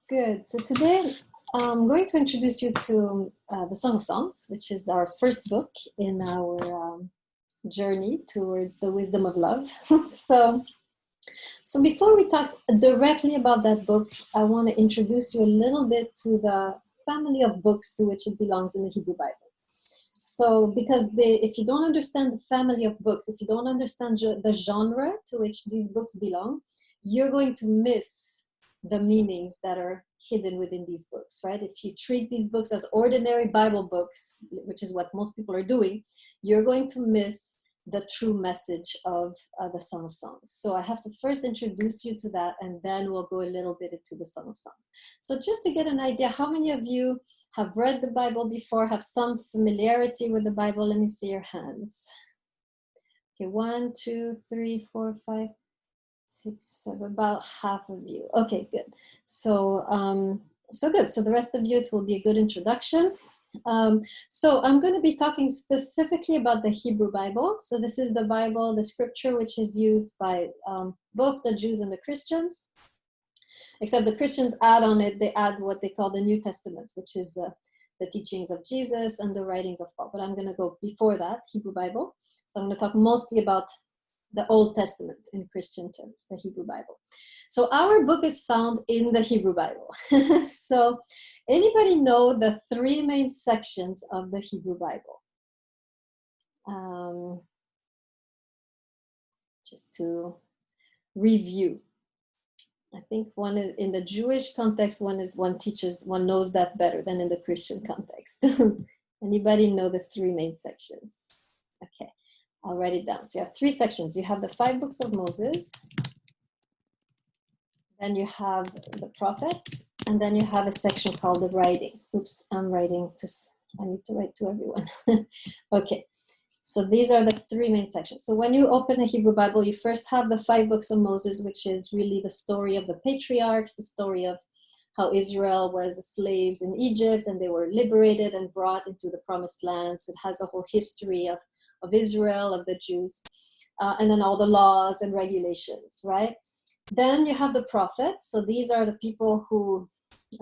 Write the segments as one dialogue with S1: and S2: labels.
S1: Good. So today I'm going to introduce you to the Song of Songs, which is our first book in our journey towards the wisdom of love. So before we talk directly about that book, I want to introduce you a little bit to the family of books to which it belongs in the Hebrew Bible. So because if you don't understand the family of books, if you don't understand the genre to which these books belong, you're going to miss the meanings that are hidden within these books, right? If you treat these books as ordinary Bible books, which is what most people are doing, you're going to miss the true message of the Song of Songs. So I have to first introduce you to that, and then we'll go a little bit into the Song of Songs. So just to get an idea, how many of you have read the Bible before, have some familiarity with the Bible? Let me see your hands. Okay, 1, 2, 3, 4, 5, 6, 7, about half of you. Okay, good. So, so good. So the rest of you, it will be a good introduction. So I'm going to be talking specifically about the Hebrew Bible. So this is the Bible, the scripture, which is used by both the Jews and the Christians. Except the Christians add on it, they add what they call the New Testament, which is the teachings of Jesus and the writings of Paul. But I'm going to go before that, Hebrew Bible. So I'm going to talk mostly about the Old Testament in Christian terms, the Hebrew Bible. So our book is found in the Hebrew Bible. So anybody know the 3 main sections of the Hebrew Bible? Just to review. I think one is, in the Jewish context, one knows that better than in the Christian context. Anybody know the 3 main sections? Okay, I'll write it down. So you have 3 sections. You have the 5 books of Moses, then you have the prophets, and then you have a section called the writings. Oops, I need to write to everyone. Okay. So these are the 3 main sections. So when you open a Hebrew Bible, you first have the 5 books of Moses, which is really the story of the patriarchs, the story of how Israel was slaves in Egypt and they were liberated and brought into the promised land. So it has a whole history of Israel, of the Jews, and then all the laws and regulations, right? Then you have the prophets. So these are the people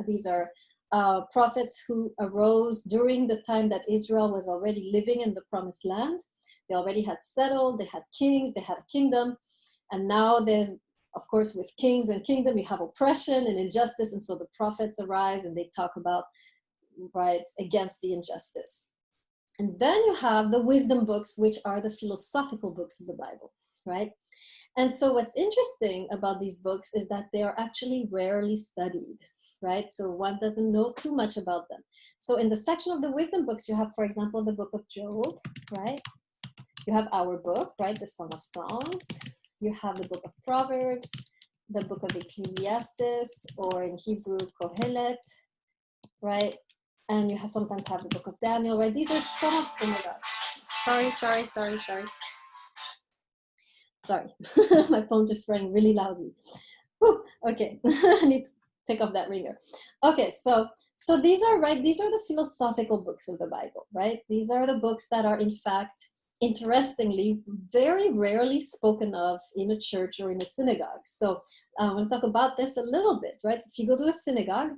S1: these are prophets who arose during the time that Israel was already living in the promised land. They already had settled, they had kings, they had a kingdom. And now then, of course, with kings and kingdom, you have oppression and injustice. And so the prophets arise and they talk about, right, against the injustice. And then you have the wisdom books, which are the philosophical books of the Bible, right? And so what's interesting about these books is that they are actually rarely studied, right? So one doesn't know too much about them. So in the section of the wisdom books, you have, for example, the book of Job, right? You have our book, right? The Song of Songs. You have the book of Proverbs, the book of Ecclesiastes, or in Hebrew, Kohelet, right? And you sometimes have the book of Daniel, right? These are some of, oh my God. Sorry, my phone just rang really loudly. Whew, okay, I need to take off that ringer. Okay, so these are the philosophical books of the Bible, right? These are the books that are, in fact, interestingly, very rarely spoken of in a church or in a synagogue. So I want to talk about this a little bit, right? If you go to a synagogue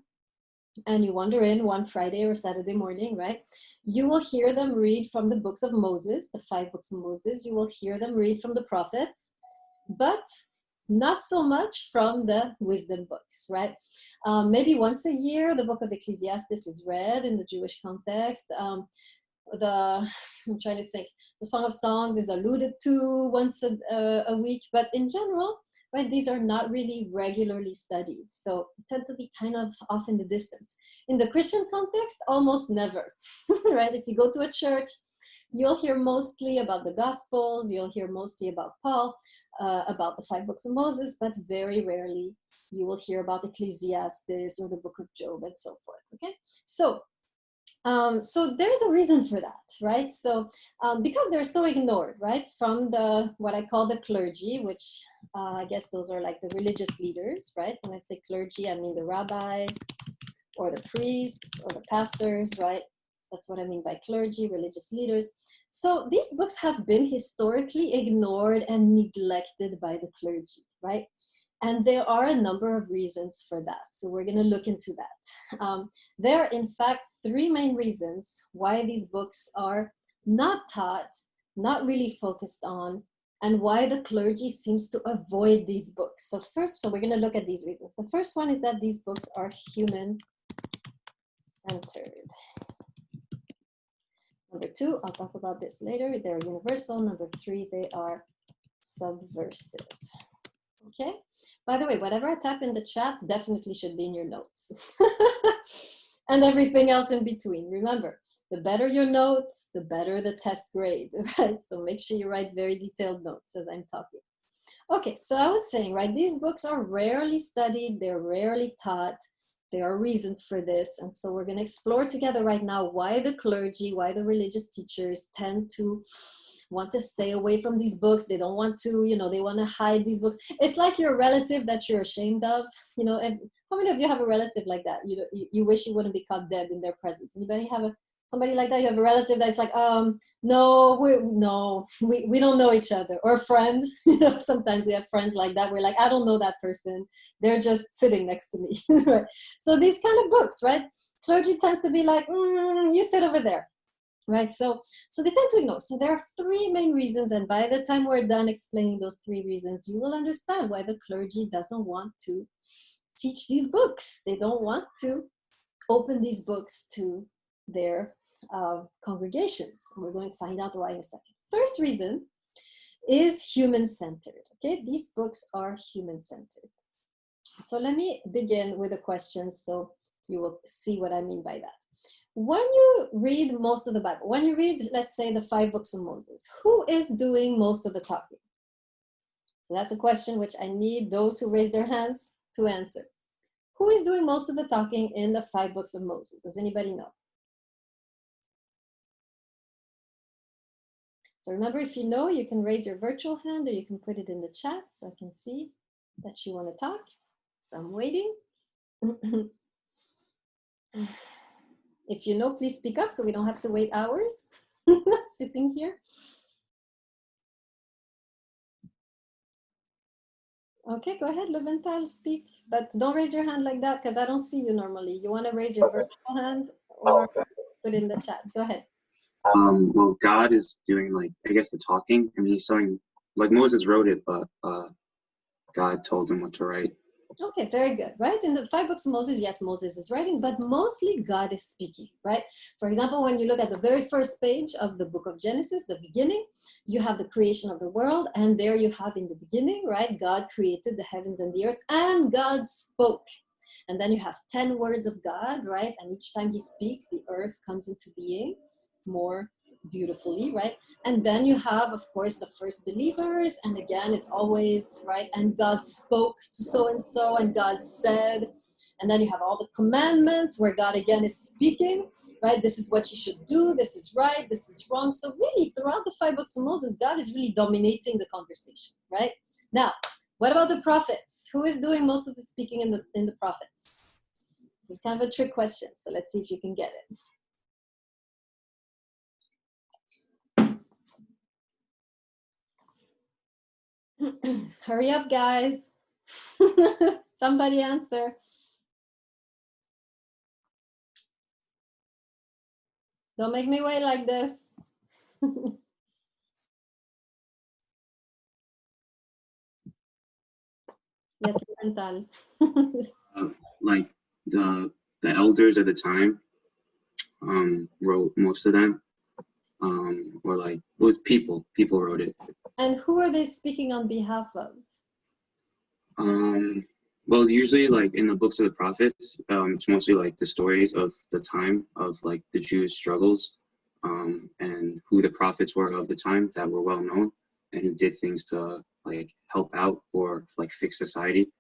S1: and you wander in one Friday or Saturday morning, right, you will hear them read from the books of Moses, the 5 books of Moses. You will hear them read from the prophets, but not so much from the wisdom books, right? Maybe once a year, the book of Ecclesiastes is read in the Jewish context. I'm trying to think. The Song of Songs is alluded to once a week, but in general, right, these are not really regularly studied. So they tend to be kind of off in the distance. In the Christian context, almost never, right? If you go to a church, you'll hear mostly about the Gospels, you'll hear mostly about Paul, about the 5 books of Moses, but very rarely you will hear about Ecclesiastes or the book of Job and so forth, okay? So there's a reason for that, right? So because they're so ignored, right, from what I call the clergy, which I guess those are like the religious leaders, right? When I say clergy, I mean the rabbis or the priests or the pastors, right? That's what I mean by clergy, religious leaders. So these books have been historically ignored and neglected by the clergy, right? And there are a number of reasons for that. So we're going to look into that. There are, in fact, three main reasons why these books are not taught, not really focused on, and why the clergy seems to avoid these books. So first, so we're going to look at these reasons. The first one is that these books are human-centered. Number two, I'll talk about this later. They're universal. Number three, they are subversive. Okay. By the way, whatever I type in the chat definitely should be in your notes. And everything else in between. Remember, the better your notes, the better the test grade, right? So make sure you write very detailed notes as I'm talking. Okay, so I was saying, right, these books are rarely studied, they're rarely taught. There are reasons for this. And so we're going to explore together right now why the clergy, why the religious teachers tend to want to stay away from these books. They don't want to, you know, they want to hide these books. It's like your relative that you're ashamed of, you know. And how many of you have a relative like that? You wish you wouldn't be caught dead in their presence. Anybody have somebody like that? You have a relative that's like, no, we don't know each other. Or a friend, you know, sometimes we have friends like that. We're like, I don't know that person. They're just sitting next to me. Right? So these kind of books, right? Clergy tends to be like, you sit over there. Right, so they tend to ignore. So there are three main reasons, and by the time we're done explaining those three reasons, you will understand why the clergy doesn't want to teach these books. They don't want to open these books to their congregations. And we're going to find out why in a second. First reason is human-centered. Okay, these books are human-centered. So let me begin with a question so you will see what I mean by that. When you read most of the Bible, when you read, let's say, the 5 books of Moses, who is doing most of the talking? So that's a question which I need those who raise their hands to answer. Who is doing most of the talking in the 5 books of Moses? Does anybody know? So remember, if you know, you can raise your virtual hand or you can put it in the chat so I can see that you want to talk. So I'm waiting. If you know, please speak up so we don't have to wait hours sitting here. Okay, go ahead, Leventhal, speak. But don't raise your hand like that because I don't see you normally. You want to raise your virtual hand or put it in the chat. Go ahead.
S2: Well, God is doing, like, I guess, the talking. I mean, he's saying, like, Moses wrote it, but God told him what to write.
S1: Okay, very good, right? In the 5 books of Moses, yes, Moses is writing, but mostly God is speaking, right? For example, when you look at the very first page of the book of Genesis, the beginning, you have the creation of the world, and there you have in the beginning, right? God created the heavens and the earth, and God spoke. And then you have 10 words of God, right? And each time he speaks, the earth comes into being more beautifully, right? And then you have, of course, the first believers, and again, it's always, right? And God spoke to so-and-so, and God said, and then you have all the commandments where God again is speaking, right? This is what you should do, this is right, this is wrong. So really, throughout the 5 books of Moses, God is really dominating the conversation, right? Now, what about the prophets? Who is doing most of the speaking in the prophets? This is kind of a trick question, so let's see if you can get it. Hurry up, guys. Somebody answer. Don't make me wait like this. Yes, Mental.
S2: Like, the elders at the time wrote most of them. Or, like, it was people wrote it.
S1: And who are they speaking on behalf of?
S2: Well, usually, like, in the books of the prophets, it's mostly like the stories of the time of, like, the Jews' struggles, and who the prophets were of the time that were well known and who did things to, like, help out or, like, fix society.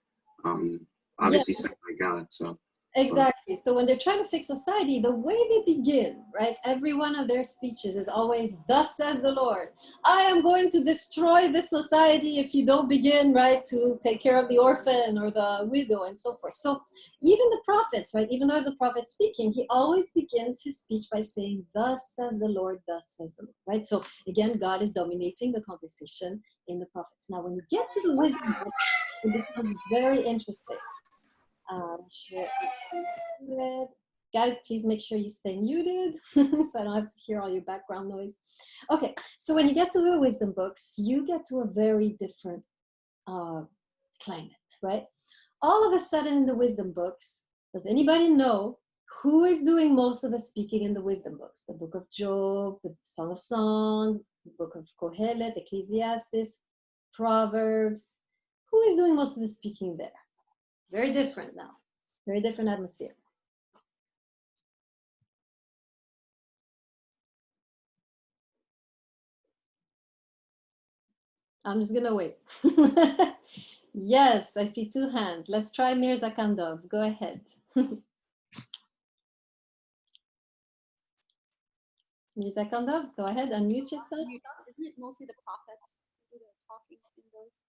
S2: Obviously,
S1: Yeah.
S2: sent by God. So
S1: Exactly. So when they're trying to fix society, the way they begin, right? Every one of their speeches is always, "Thus says the Lord, I am going to destroy this society if you don't begin, right, to take care of the orphan or the widow and so forth." So even the prophets, right, even though as a prophet speaking, he always begins his speech by saying, "Thus says the Lord, thus says the Lord," right? So again, God is dominating the conversation in the prophets. Now, when you get to the wisdom book, It becomes very interesting. Sure. Muted. Guys, please make sure you stay muted so I don't have to hear all your background noise. Okay, so when you get to the wisdom books, you get to a very different climate, right? All of a sudden in the wisdom books, does anybody know who is doing most of the speaking in the wisdom books? The book of Job, the Song of Songs, the book of Kohelet, Ecclesiastes, Proverbs. Who is doing most of the speaking there? Very different now. Very different atmosphere. I'm just gonna wait. Yes, I see 2 hands. Let's try Mir Zakandov. Go ahead. Mir Zakandov, go ahead, unmute yourself.
S3: Isn't it mostly the prophets who are talking in those?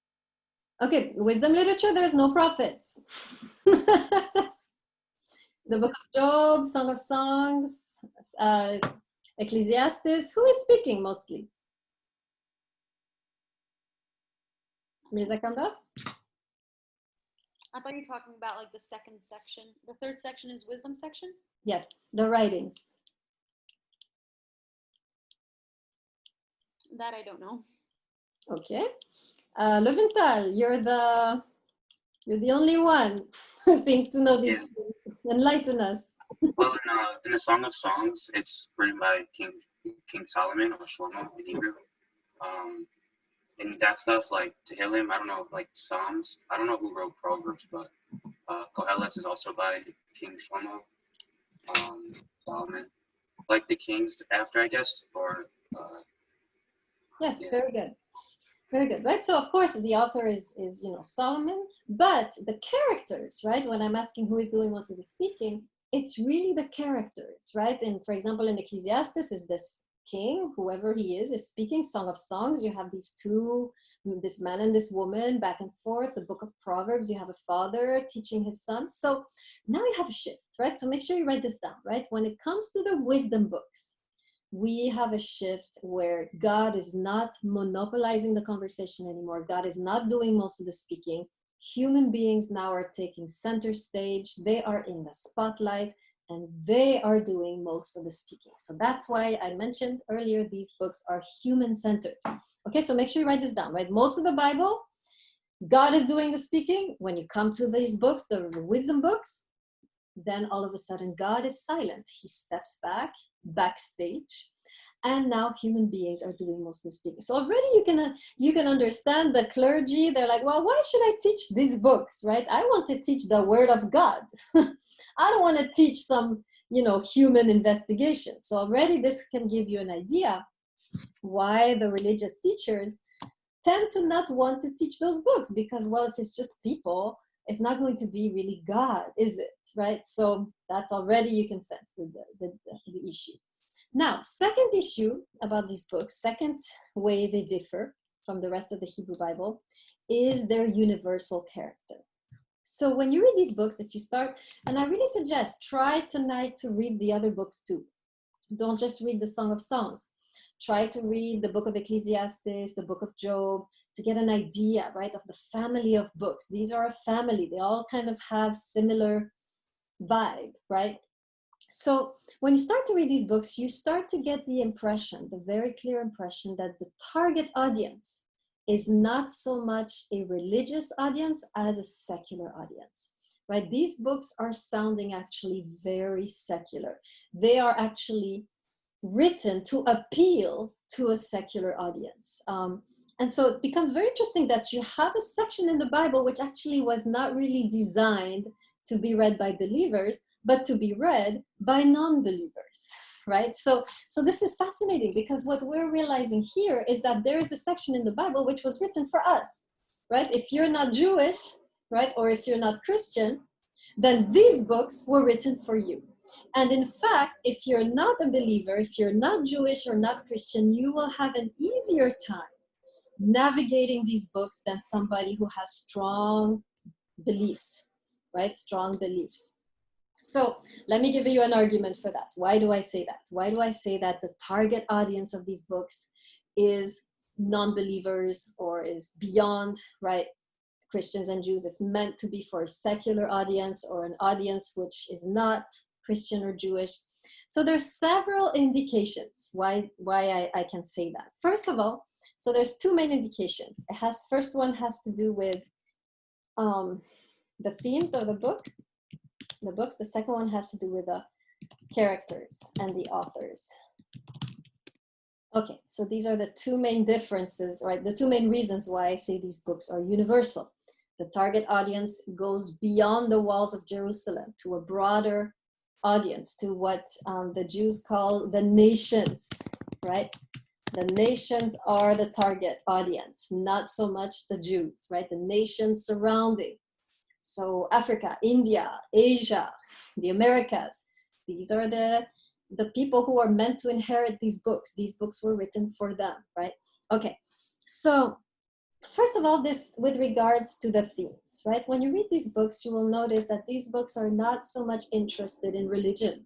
S1: Okay, wisdom literature, there's no prophets. The book of Job, Song of Songs, Ecclesiastes, who is speaking mostly? Mir Zakandov?
S3: I thought you were talking about like the second section. The third section is wisdom section?
S1: Yes, the writings.
S3: That I don't know.
S1: Okay. Leventhal, you're the only one who seems to know these things. Enlighten us.
S2: Well, in the Song of Songs, it's written by King Solomon, or Shlomo in Hebrew. And that stuff, like Tehillim, I don't know, like Psalms, I don't know who wrote Proverbs, but Kohelet is also by King Shlomo, Solomon. Like the kings after, I guess, or...
S1: Yes,
S2: yeah.
S1: very good. Very good, right? So of course the author is Solomon, but the characters, right? When I'm asking who is doing most of the speaking, it's really the characters, right? And for example, in Ecclesiastes is this king, whoever he is speaking. Song of Songs, you have these two, this man and this woman back and forth. The book of Proverbs, you have a father teaching his son. So now you have a shift, right? So make sure you write this down, right? When it comes to the wisdom books, we have a shift where God is not monopolizing the conversation anymore. God is not doing most of the speaking. Human beings now are taking center stage. They are in the spotlight and they are doing most of the speaking. So that's why I mentioned earlier, these books are human-centered. Okay, so make sure you write this down, right? Most of the Bible, God is doing the speaking. When you come to these books, the wisdom books, then all of a sudden God is silent. He steps back, backstage, and now human beings are doing most of the speaking. So already you can understand the clergy. They're like, well, why should I teach these books, right? I want to teach the word of God. I don't want to teach some, human investigation. So already this can give you an idea why the religious teachers tend to not want to teach those books, because, well, if it's just people, it's not going to be really God, is it? Right? So that's already, you can sense the issue. Now, second issue about these books, second way they differ from the rest of the Hebrew Bible, is their universal character. So when you read these books, if you start, and I really suggest, try tonight to read the other books too. Don't just read the Song of Songs. Try to read the book of Ecclesiastes, the book of Job, to get an idea, right, of the family of books. These are a family. They all kind of have similar vibe, right? So when you start to read these books, you start to get the impression, the very clear impression, that the target audience is not so much a religious audience as a secular audience, right? These books are sounding actually very secular. They are actually written to appeal to a secular audience. And so it becomes very interesting that you have a section in the Bible which actually was not really designed to be read by believers, but to be read by non-believers, right? So this is fascinating, because what we're realizing here is that there is a section in the Bible which was written for us, right? If you're not Jewish, right, or if you're not Christian, then these books were written for you. And in fact, if you're not a believer, if you're not Jewish or not Christian, you will have an easier time navigating these books than somebody who has strong belief, right? Strong beliefs. So let me give you an argument for that. Why do I say that? Why do I say that the target audience of these books is non-believers or is beyond, right, Christians and Jews. It's meant to be for a secular audience or an audience which is not Christian or Jewish. So there's several indications why I can say that. First of all, so there's two main indications. First one has to do with the themes of the books. The second one has to do with the characters and the authors. Okay, so these are the two main differences, right? The two main reasons why I say these books are universal. The target audience goes beyond the walls of Jerusalem to a broader audience, to what the Jews call the nations, right? The nations are the target audience, not so much the Jews, right? The nations surrounding. So Africa, India, Asia, the Americas, these are the people who are meant to inherit these books. These books were written for them, right? Okay, so first of all, this with regards to the themes, right? When you read these books, you will notice that these books are not so much interested in religion,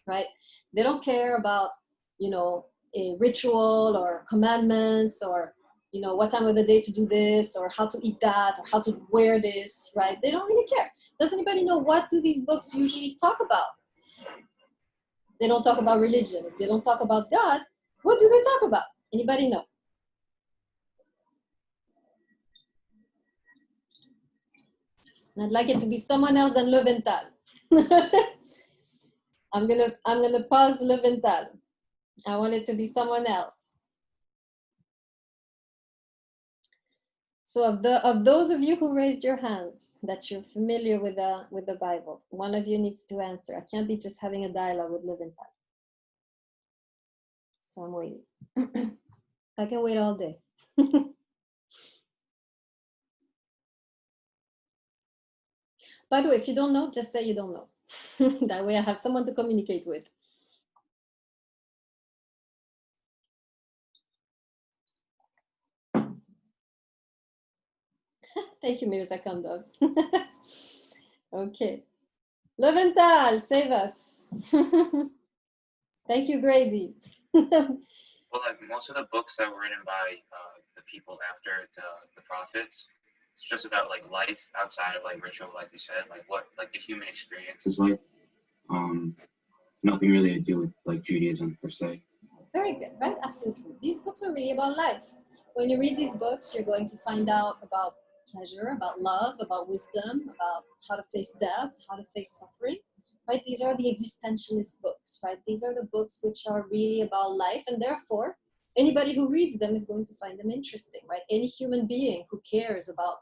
S1: right? They don't care about, you know, a ritual or commandments or, you know, what time of the day to do this or how to eat that or how to wear this, right? They don't really care. Does anybody know what do these books usually talk about? They don't talk about religion. If they don't talk about God, what do they talk about? Anybody know? And I'd like it to be someone else than Löwenthal. I'm gonna pause Löwenthal. I want it to be someone else. So of those of you who raised your hands that you're familiar with the Bible, one of you needs to answer. I can't be just having a dialogue with Löwenthal. So I'm waiting. I can wait all day. By the way, if you don't know, just say you don't know. That way I have someone to communicate with. Thank you, Mirza Kandov. Okay. Löwenthal, save us. Thank you, Grady.
S2: Well, like most of the books that were written by the people after the prophets, it's just about like life outside of like ritual, like you said, like what like the human experience is like. Nothing really to do with like Judaism per se.
S1: Very good, right? Absolutely. These books are really about life. When you read these books, you're going to find out about pleasure, about love, about wisdom, about how to face death, how to face suffering, right? These are the existentialist books, right? These are the books which are really about life, and therefore, anybody who reads them is going to find them interesting, right? Any human being who cares about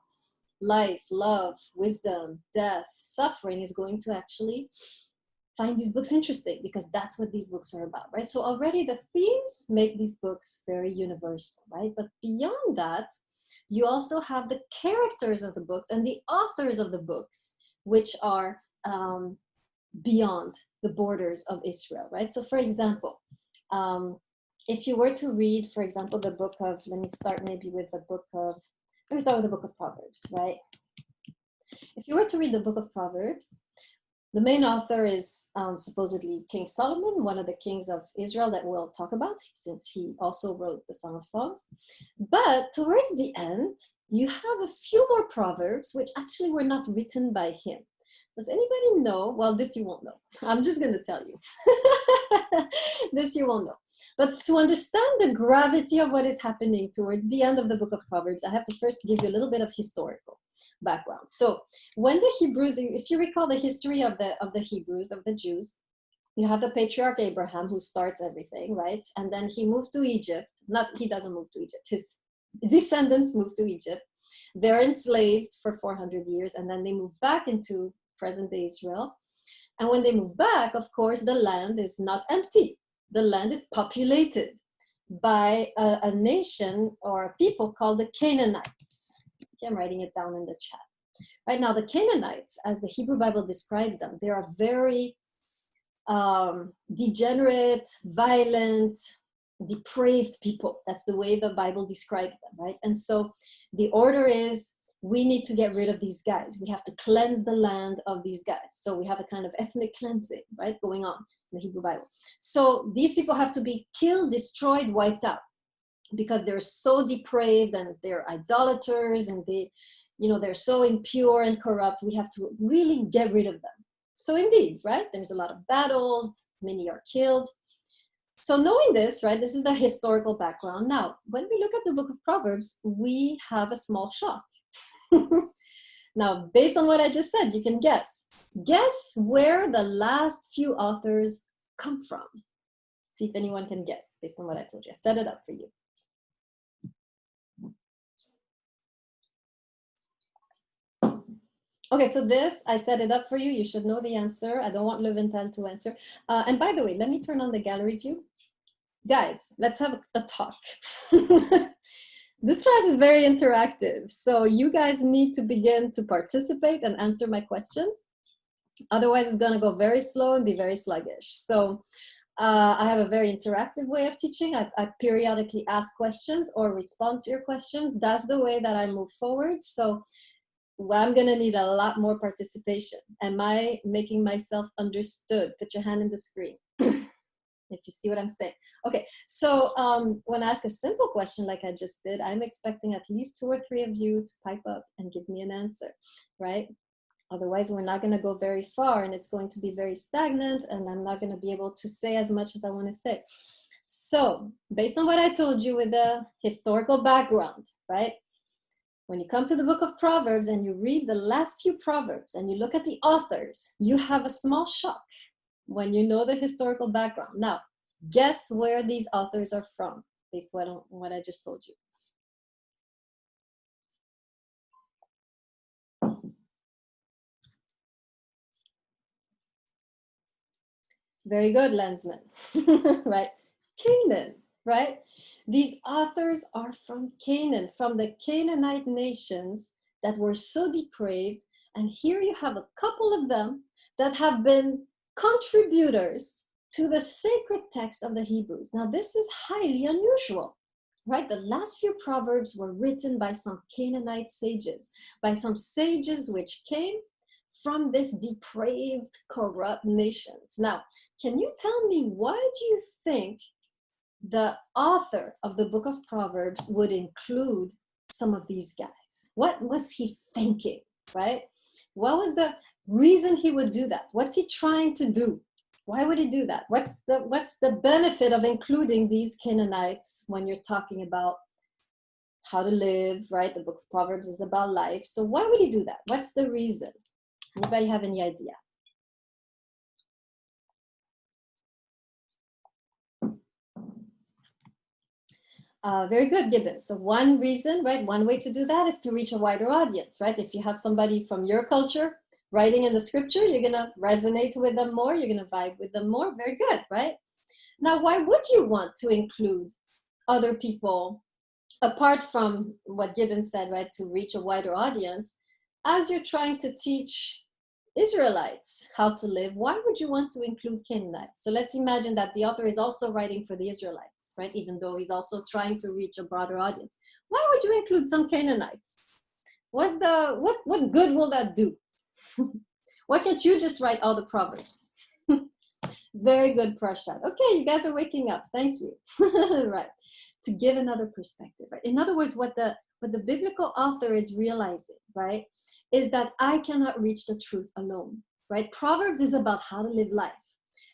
S1: life, love, wisdom, death, suffering is going to actually find these books interesting because that's what these books are about, right? So already the themes make these books very universal, right? But beyond that, you also have the characters of the books and the authors of the books, which are beyond the borders of Israel, right? So for example, if you were to read, for example, the book of, let me start with the book of Proverbs, right? If you were to read the book of Proverbs, the main author is supposedly King Solomon, one of the kings of Israel that we'll talk about, since he also wrote the Song of Songs. But towards the end, you have a few more proverbs which actually were not written by him. Does anybody know? Well, this you won't know. I'm just going to tell you. This you won't know. But to understand the gravity of what is happening towards the end of the book of Proverbs, I have to first give you a little bit of historical background. So when the Hebrews, if you recall the history of the Hebrews, of the Jews, you have the patriarch Abraham who starts everything, right? And then he moves to Egypt. He doesn't move to Egypt. His descendants move to Egypt. They're enslaved for 400 years, and then they move back into present-day Israel. And when they move back, of course, the land is not empty. The land is populated by a nation or a people called the Canaanites. Okay, I'm writing it down in the chat. Right now, the Canaanites, as the Hebrew Bible describes them, they are very degenerate, violent, depraved people. That's the way the Bible describes them, right? And so the order is, we need to get rid of these guys. We have to cleanse the land of these guys. So we have a kind of ethnic cleansing, right, going on in the Hebrew Bible. So these people have to be killed, destroyed, wiped out, because they're so depraved and they're idolaters and they you know, they're so impure and corrupt, we have to really get rid of them. So indeed, right, there's a lot of battles, many are killed. So knowing this, right, this is the historical background. Now, when we look at the book of Proverbs, we have a small shock. Now, based on what I just said, you can guess. Guess where the last few authors come from. See if anyone can guess based on what I told you. I set it up for you. Okay, so this, I set it up for you. You should know the answer. I don't want Leventhal to answer. And by the way, let me turn on the gallery view. Guys, let's have a talk. This class is very interactive, so you guys need to begin to participate and answer my questions. Otherwise, it's going to go very slow and be very sluggish. So I have a very interactive way of teaching. I periodically ask questions or respond to your questions. That's the way that I move forward. So I'm going to need a lot more participation. Am I making myself understood? Put your hand in the screen. If you see what I'm saying. Okay, so when I ask a simple question like I just did, I'm expecting at least 2 or 3 of you to pipe up and give me an answer, right? Otherwise, we're not going to go very far and it's going to be very stagnant and I'm not going to be able to say as much as I want to say. So based on what I told you with the historical background, right? When you come to the book of Proverbs and you read the last few Proverbs and you look at the authors, you have a small shock when you know the historical background. Now, guess where these authors are from, based on what I just told you. Very good, Lensman. Right? Canaan, right? These authors are from Canaan, from the Canaanite nations that were so depraved. And here you have a couple of them that have been contributors to the sacred text of the Hebrews. Now, this is highly unusual, right? The last few Proverbs were written by some Canaanite sages, by some sages which came from this depraved, corrupt nations. Now, can you tell me why do you think the author of the book of Proverbs would include some of these guys? What was he thinking, right? What was the reason he would do that? What's he trying to do? Why would he do that? What's the benefit of including these Canaanites when you're talking about how to live, right? The book of Proverbs is about life. So why would he do that? What's the reason? Anybody have any idea? Very good, Gibbon. So one reason, right? One way to do that is to reach a wider audience, right? If you have somebody from your culture writing in the scripture, you're going to resonate with them more. You're going to vibe with them more. Very good, right? Now, why would you want to include other people apart from what Gibbon said, right? To reach a wider audience, as you're trying to teach Israelites how to live, why would you want to include Canaanites? So let's imagine that the author is also writing for the Israelites, right? Even though he's also trying to reach a broader audience. Why would you include some Canaanites? What good will that do? Why can't you just write all the Proverbs? Very good, Prashad. Okay, you guys are waking up. Thank you. Right. To give another perspective, right? In other words, what the biblical author is realizing, right, is that I cannot reach the truth alone, right? Proverbs is about how to live life.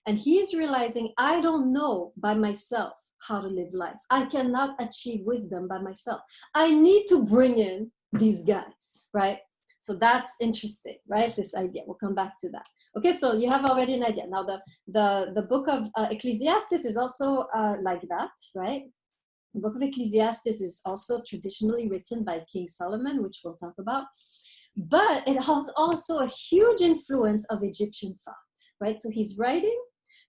S1: And he is realizing, I don't know by myself how to live life. I cannot achieve wisdom by myself. I need to bring in these guys, right? So that's interesting, right? This idea. We'll come back to that. Okay, so you have already an idea. Now, the book of Ecclesiastes is also like that, right? The book of Ecclesiastes is also traditionally written by King Solomon, which we'll talk about. But it has also a huge influence of Egyptian thought, right? So he's writing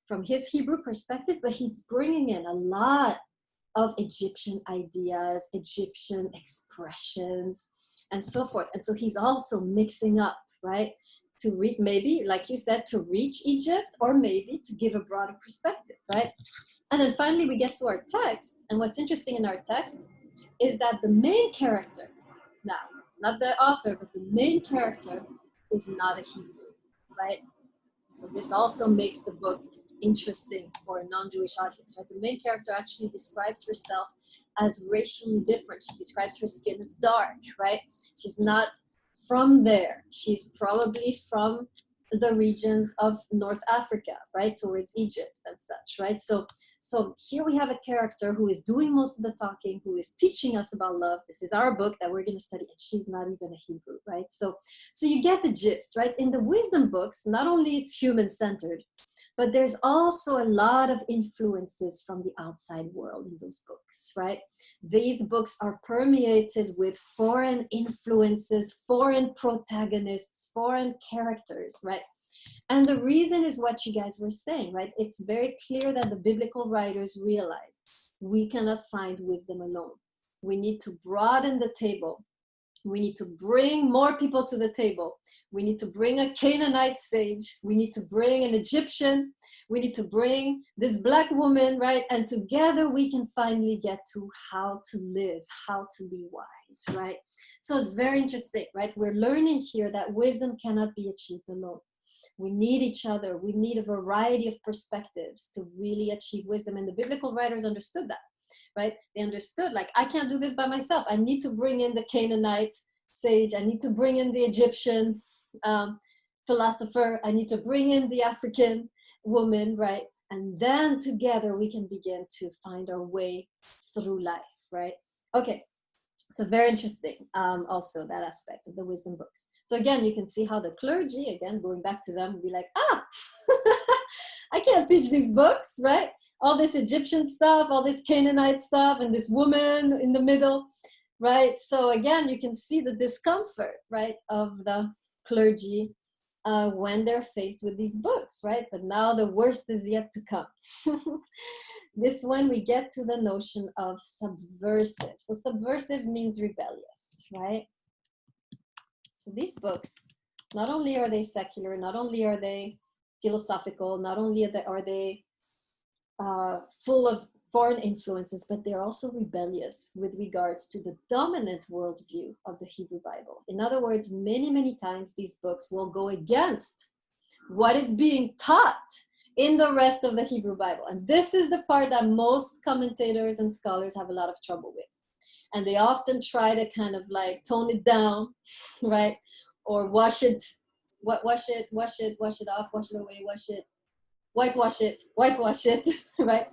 S1: from his Hebrew perspective, but he's bringing in a lot of Egyptian ideas, Egyptian expressions, and so forth. And so he's also mixing up, right? To read, maybe, like you said, to reach Egypt, or maybe to give a broader perspective, right? And then finally, we get to our text. And what's interesting in our text is that the main character, now, it's not the author, but the main character is not a Hebrew, right? So this also makes the book interesting for a non-Jewish audience, right? The main character actually describes herself as racially different. She describes her skin as dark, right? She's not from there. She's probably from the regions of North Africa, right, towards Egypt and such, right? So here we have a character who is doing most of the talking, who is teaching us about love. This is our book that we're going to study, and she's not even a Hebrew, right? So you get the gist, right? In the wisdom books, not only it's human-centered, but there's also a lot of influences from the outside world in those books, right? These books are permeated with foreign influences, foreign protagonists, foreign characters, right? And the reason is what you guys were saying, right? It's very clear that the biblical writers realized we cannot find wisdom alone. We need to broaden the table. We need to bring more people to the table. We need to bring a Canaanite sage. We need to bring an Egyptian. We need to bring this Black woman, right? And together we can finally get to how to live, how to be wise, right? So it's very interesting, right? We're learning here that wisdom cannot be achieved alone. We need each other. We need a variety of perspectives to really achieve wisdom. And the biblical writers understood that. Right? They understood, like, I can't do this by myself. I need to bring in the Canaanite sage. I need to bring in the Egyptian philosopher. I need to bring in the African woman, right? And then together we can begin to find our way through life, right? Okay, so very interesting also that aspect of the wisdom books. So again, you can see how the clergy, again, going back to them, will be like, I can't teach these books, right? All this Egyptian stuff, all this Canaanite stuff, and this woman in the middle, right? So again, you can see the discomfort, right, of the clergy when they're faced with these books, right? But now the worst is yet to come. This when we get to the notion of subversive. So subversive means rebellious, right? So these books, not only are they secular, not only are they philosophical, not only are they full of foreign influences, but they're also rebellious with regards to the dominant worldview of the Hebrew Bible. In other words, many, many times these books will go against what is being taught in the rest of the Hebrew Bible. And this is the part that most commentators and scholars have a lot of trouble with. And they often try to kind of like tone it down, right? Or wash it off, wash it away, whitewash it, right?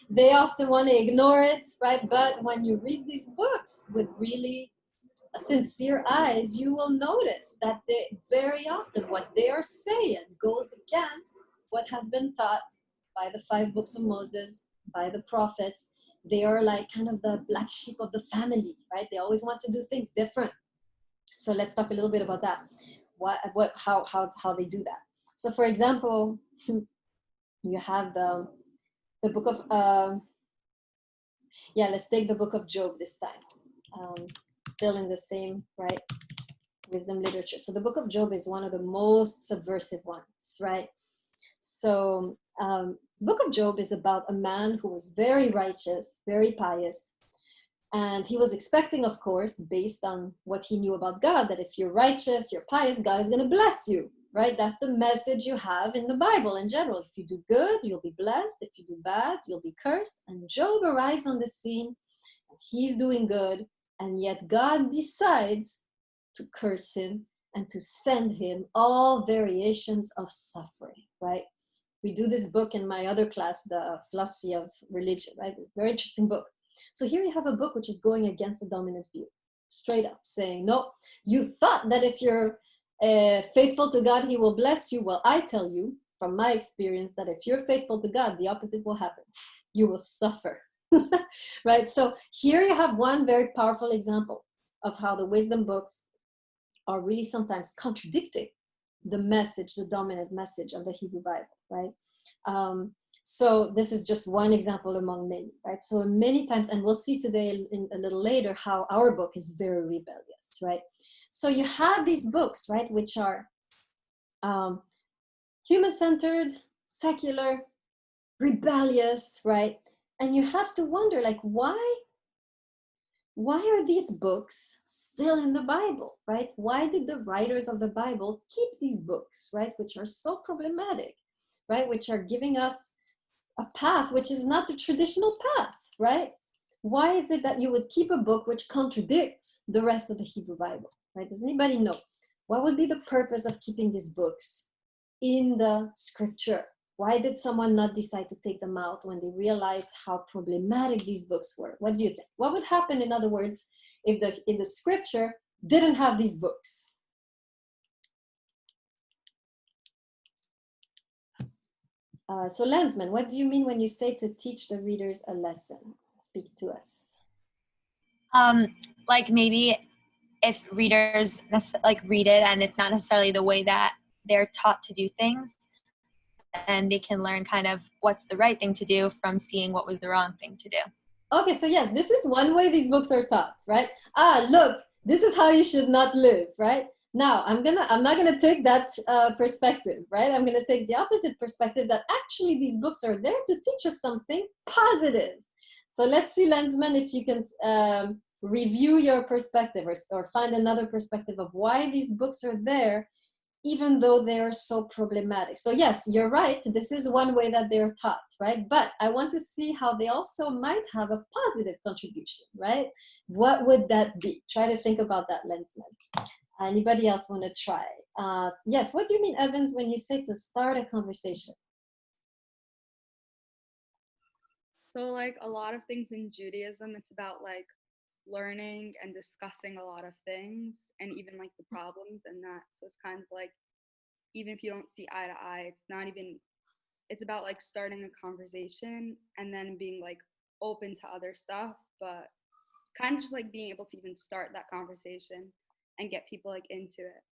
S1: They often want to ignore it, right? But when you read these books with really sincere eyes, you will notice that they very often what they are saying goes against what has been taught by the 5 books of Moses, by the prophets. They are like kind of the black sheep of the family, right? They always want to do things different. So let's talk a little bit about that. How they do that. So for example, you have the book of, let's take the book of Job this time. Still in the same, right, wisdom literature. So the book of Job is one of the most subversive ones, right? So book of Job is about a man who was very righteous, very pious. And he was expecting, of course, based on what he knew about God, that if you're righteous, you're pious, God is going to bless you. Right? That's the message you have in the Bible in general. If you do good, you'll be blessed. If you do bad, you'll be cursed. And Job arrives on the scene, and he's doing good, and yet God decides to curse him and to send him all variations of suffering, right? We do this book in my other class, the philosophy of religion, right? It's a very interesting book. So here you have a book which is going against the dominant view, straight up saying, no, you thought that if you're faithful to God, he will bless you. Well, I tell you from my experience that if you're faithful to God, the opposite will happen. You will suffer, right? So here you have one very powerful example of how the wisdom books are really sometimes contradicting the message, the dominant message of the Hebrew Bible, right? So this is just one example among many, right? So many times, and we'll see today a little later how our book is very rebellious, right? So you have these books, right, which are human-centered, secular, rebellious, right? And you have to wonder, like, why are these books still in the Bible, right? Why did the writers of the Bible keep these books, right, which are so problematic, right, which are giving us a path which is not the traditional path, right? Why is it that you would keep a book which contradicts the rest of the Hebrew Bible, right? Does anybody know? What would be the purpose of keeping these books in the scripture? Why did someone not decide to take them out when they realized how problematic these books were? What do you think? What would happen, in other words, if the scripture didn't have these books? So Landsman, what do you mean when you say to teach the readers a lesson? Speak to us.
S4: Like maybe if readers like read it and it's not necessarily the way that they're taught to do things, and they can learn kind of what's the right thing to do from seeing what was the wrong thing to do.
S1: Okay, so yes, this is one way these books are taught, right? Look, this is how you should not live, right? Now, I'm not gonna take that perspective, right? I'm gonna take the opposite perspective, that actually these books are there to teach us something positive. So let's see, Lensman, if you can review your perspective or find another perspective of why these books are there, even though they are so problematic. So yes, you're right, this is one way that they're taught, right? But I want to see how they also might have a positive contribution, right? What would that be? Try to think about that, Lensman. Anybody else want to try? Yes, what do you mean, Evans, when you say to start a conversation?
S5: So like a lot of things in Judaism, it's about like learning and discussing a lot of things and even like the problems and that. So it's kind of like, even if you don't see eye to eye, it's about like starting a conversation and then being like open to other stuff, but kind of just like being able to even start that conversation and get people like into it.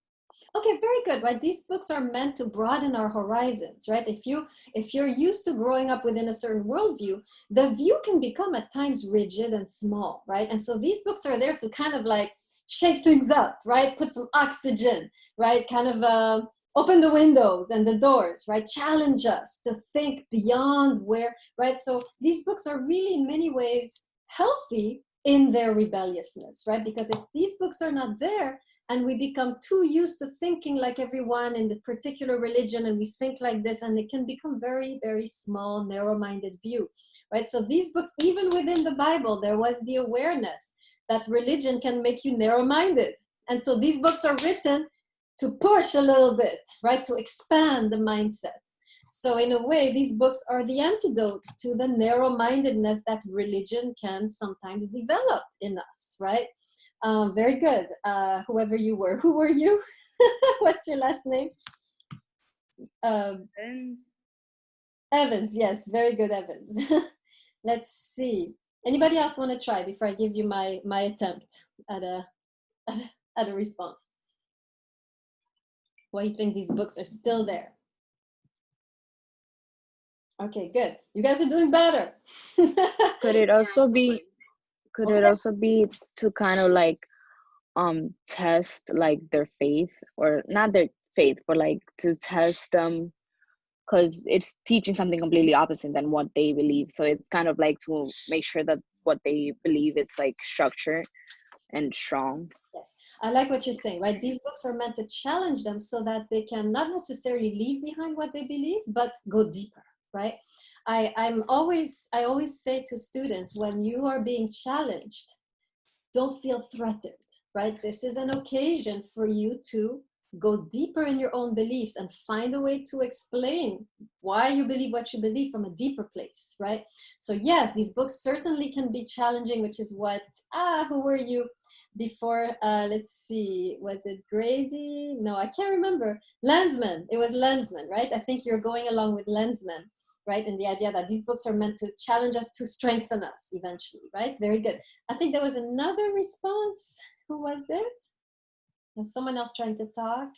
S1: Okay, very good, right? These books are meant to broaden our horizons, right? If you're used to growing up within a certain worldview, the view can become at times rigid and small, right? And so these books are there to kind of like shake things up, right? Put some oxygen, right? Kind of open the windows and the doors, right? Challenge us to think beyond where, right? So these books are really in many ways healthy in their rebelliousness, right? Because if these books are not there, and we become too used to thinking like everyone in the particular religion, and we think like this, and it can become very, very small, narrow-minded view, right? So these books, even within the Bible, there was the awareness that religion can make you narrow-minded. And so these books are written to push a little bit, right? To expand the mindsets. So in a way, these books are the antidote to the narrow-mindedness that religion can sometimes develop in us, right? Very good. Whoever you were. Who were you? What's your last name? Evans. Yes, very good, Evans. Let's see. Anybody else want to try before I give you my attempt at a response? Why do you think these books are still there? Okay, good. You guys are doing better.
S6: Could it also be to kind of like test like their faith, or not their faith, but like to test them, because it's teaching something completely opposite than what they believe. So it's kind of like to make sure that what they believe, it's like structured and strong.
S1: Yes, I like what you're saying, right? These books are meant to challenge them so that they can not necessarily leave behind what they believe, but go deeper, right? I always say to students, when you are being challenged, don't feel threatened, right? This is an occasion for you to go deeper in your own beliefs and find a way to explain why you believe what you believe from a deeper place, right? So yes, these books certainly can be challenging, which is what, who were you before? Let's see, was it Grady? No, I can't remember. Landsman, it was Landsman, right? I think you're going along with Landsman, right? And the idea that these books are meant to challenge us, to strengthen us eventually, right? Very good. I think there was another response. Who was it? Was someone else trying to talk?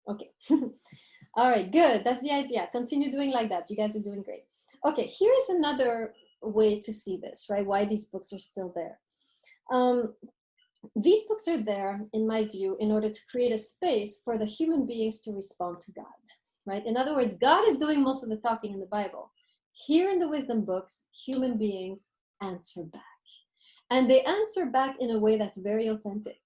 S1: Okay. All right, good. That's the idea. Continue doing like that. You guys are doing great. Okay, here's another way to see this, right? Why these books are still there. These books are there, in my view, in order to create a space for the human beings to respond to God, right? In other words, God is doing most of the talking in the Bible. Here in the wisdom books, human beings answer back. And they answer back in a way that's very authentic.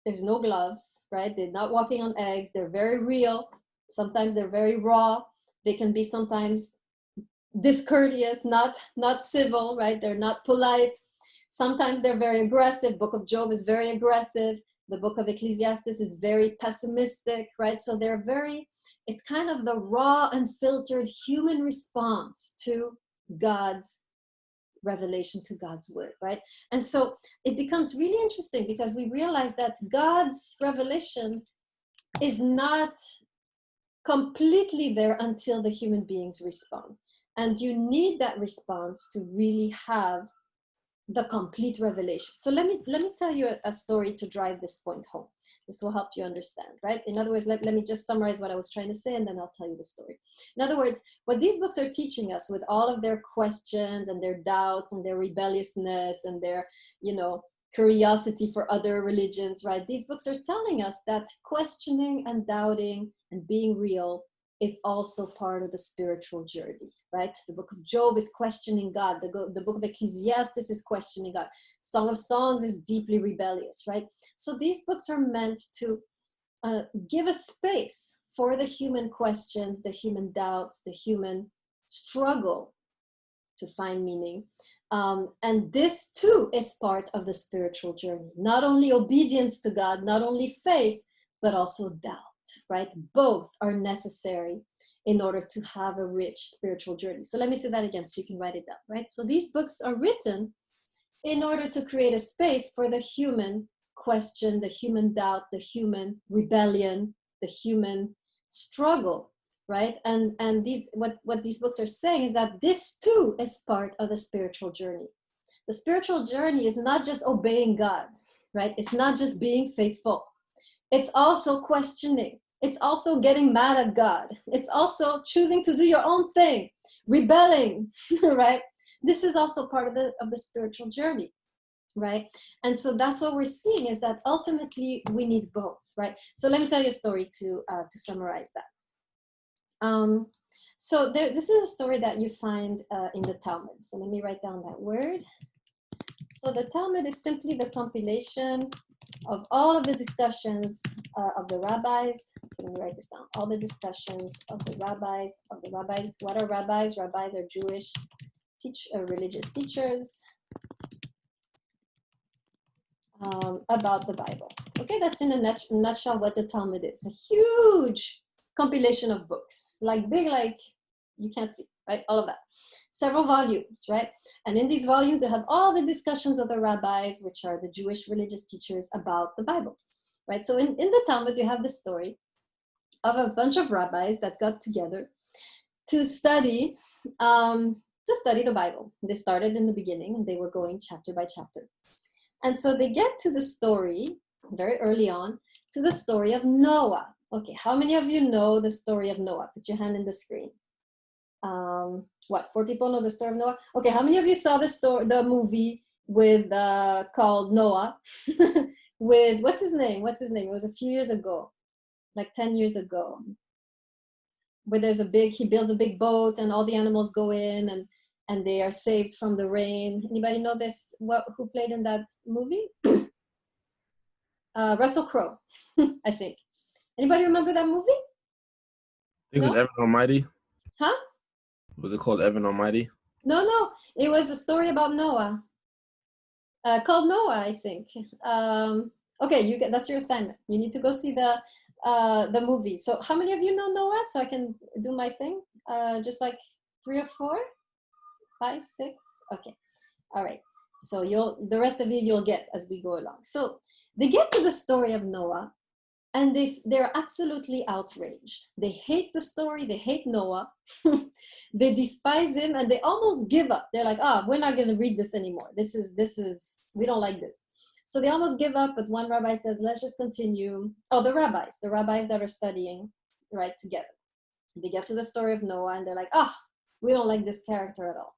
S1: There's no gloves, right? They're not walking on eggs. They're very real. Sometimes they're very raw. They can be sometimes discourteous, not civil, right? They're not polite. Sometimes they're very aggressive. Book of Job is very aggressive. The book of Ecclesiastes is very pessimistic, right? So it's kind of the raw, unfiltered human response to God's revelation, to God's word, right? And so it becomes really interesting because we realize that God's revelation is not completely there until the human beings respond. And you need that response to really have the complete revelation. So let me tell you a story to drive this point home. This will help you understand, right? In other words, let me just summarize what I was trying to say, and then I'll tell you the story. In other words, what these books are teaching us, with all of their questions and their doubts and their rebelliousness and their, curiosity for other religions, right? These books are telling us that questioning and doubting and being real is also part of the spiritual journey, right? The book of Job is questioning God. The book of Ecclesiastes is questioning God. Song of Songs is deeply rebellious, right? So these books are meant to give a space for the human questions, the human doubts, the human struggle to find meaning. And this too is part of the spiritual journey. Not only obedience to God, not only faith, but also doubt, right? Both are necessary in order to have a rich spiritual journey. So let me say that again so you can write it down, right? So these books are written in order to create a space for the human question, the human doubt, the human rebellion, the human struggle, right? And what these books are saying is that this too is part of the spiritual journey. The spiritual journey is not just obeying God, right? It's not just being faithful. It's also questioning. It's also getting mad at God. It's also choosing to do your own thing, rebelling, right? This is also part of the spiritual journey, right? And so that's what we're seeing, is that ultimately we need both, right? So let me tell you a story to summarize that. So this is a story that you find in the Talmud. So let me write down that word. So the Talmud is simply the compilation of all of the discussions of the rabbis. Let me write this down. All the discussions of the rabbis. What are rabbis? Rabbis are Jewish religious teachers about the Bible. Okay, that's in a nutshell what the Talmud is. A huge compilation of books, like big, like you can't see, right? All of that. Several volumes, right? And in these volumes, you have all the discussions of the rabbis, which are the Jewish religious teachers, about the Bible, right? So in the Talmud, you have the story of a bunch of rabbis that got together to study the Bible. They started in the beginning, and they were going chapter by chapter. And so they get to the story, very early on, to the story of Noah. Okay, how many of you know the story of Noah? Put your hand in the screen. 4 people know the story of Noah? Okay, how many of you saw the movie with called Noah? With, what's his name? It was a few years ago, like 10 years ago. Where he builds a big boat and all the animals go in and they are saved from the rain. Anybody know this? Who played in that movie? Russell Crowe, I think. Anybody remember that movie?
S7: I think it was Evan Almighty.
S1: Huh?
S7: Was it called Evan Almighty?
S1: No. It was a story about Noah. Called Noah, I think. Okay, that's your assignment. You need to go see the movie. So how many of you know Noah? So I can do my thing. Just like 3 or 4, 5, 6. Okay. All right. So the rest of you'll get as we go along. So they get to the story of Noah, and they're absolutely outraged. They hate the story. They hate Noah. They despise him, and they almost give up. They're like, we're not going to read this anymore. We don't like this. So they almost give up, but one rabbi says, let's just continue. Oh, the rabbis that are studying, right, together. They get to the story of Noah, and they're like, we don't like this character at all.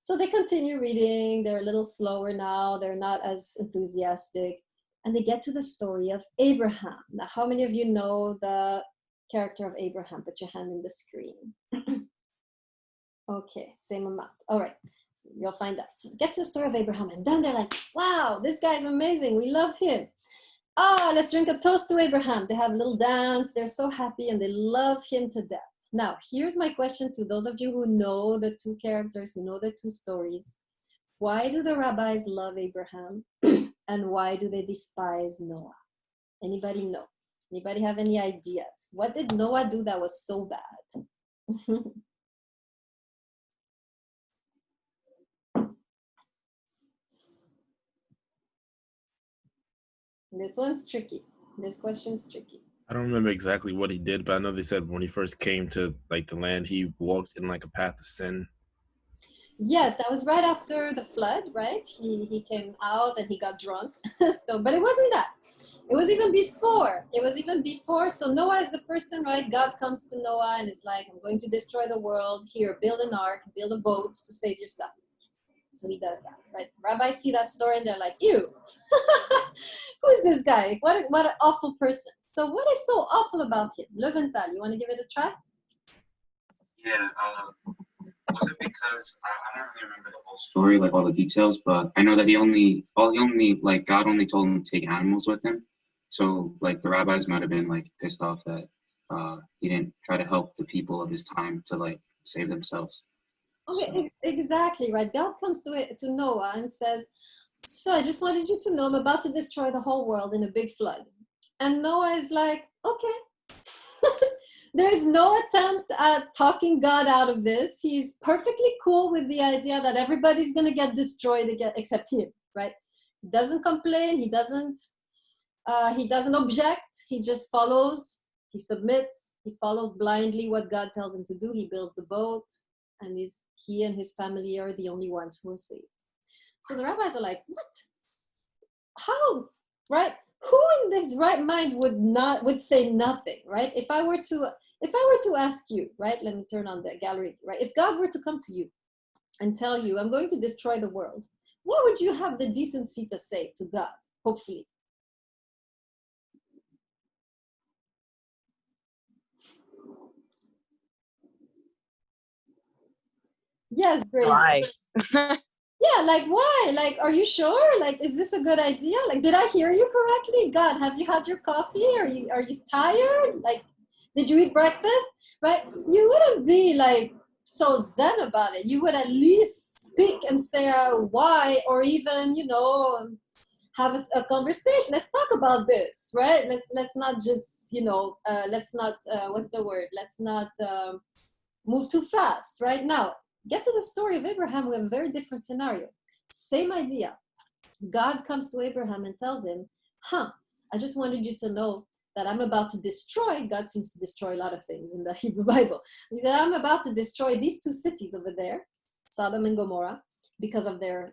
S1: So they continue reading. They're a little slower now. They're not as enthusiastic. And they get to the story of Abraham. Now, how many of you know the character of Abraham? Put your hand in the screen. Okay, same amount. All right, so you'll find that. So get to the story of Abraham, and then they're like, wow, this guy's amazing. We love him. Let's drink a toast to Abraham. They have a little dance. They're so happy, and they love him to death. Now, here's my question to those of you who know the two characters, who know the two stories. Why do the rabbis love Abraham and why do they despise Noah? Anybody know? Anybody have any ideas? What did Noah do that was so bad? This one's tricky. This question's tricky.
S7: I don't remember exactly what he did, but I know they said when he first came to like the land, he walked in like a path of sin.
S1: Yes, that was right after the flood, right? He came out and he got drunk. So, but it wasn't that. It was even before. It was even before. So Noah is the person, right? God comes to Noah and is like, I'm going to destroy the world. Here, build an ark, build a boat to save yourself. So he does that, right? Rabbis see that story and they're like, ew, who is this guy? What an awful person. So what is so awful about him? Leventhal, you want to give it a try?
S2: Yeah, was it because I don't really remember the whole story, like all the details, but I know that like God only told him to take animals with him. So like the rabbis might have been like pissed off that he didn't try to help the people of his time to like save themselves.
S1: Okay, exactly, right. God comes to Noah and says, so I just wanted you to know I'm about to destroy the whole world in a big flood. And Noah is like, okay. There's no attempt at talking God out of this. He's perfectly cool with the idea that everybody's going to get destroyed except him, right? He doesn't complain. He doesn't object. He just follows. He submits. He follows blindly what God tells him to do. He builds the boat, and he and his family are the only ones who are saved. So the rabbis are like, what? How? Right? Who in his right mind would say nothing, right? If I were to ask you, right? Let me turn on the gallery, right? If God were to come to you and tell you, I'm going to destroy the world, what would you have the decency to say to God, hopefully? Yes, great.
S4: Why?
S1: Yeah, like why? Like, are you sure? Like, is this a good idea? Like, did I hear you correctly? God, have you had your coffee? Are you tired? Like, did you eat breakfast? Right? You wouldn't be like so zen about it. You would at least speak and say why, or even have a conversation. Let's talk about this, right? Let's not just let's not what's the word? Let's not move too fast. Right now, get to the story of Abraham. We have a very different scenario. Same idea. God comes to Abraham and tells him, I just wanted you to know that I'm about to destroy. God seems to destroy a lot of things in the Hebrew Bible. He said, I'm about to destroy these two cities over there, Sodom and Gomorrah, because of they're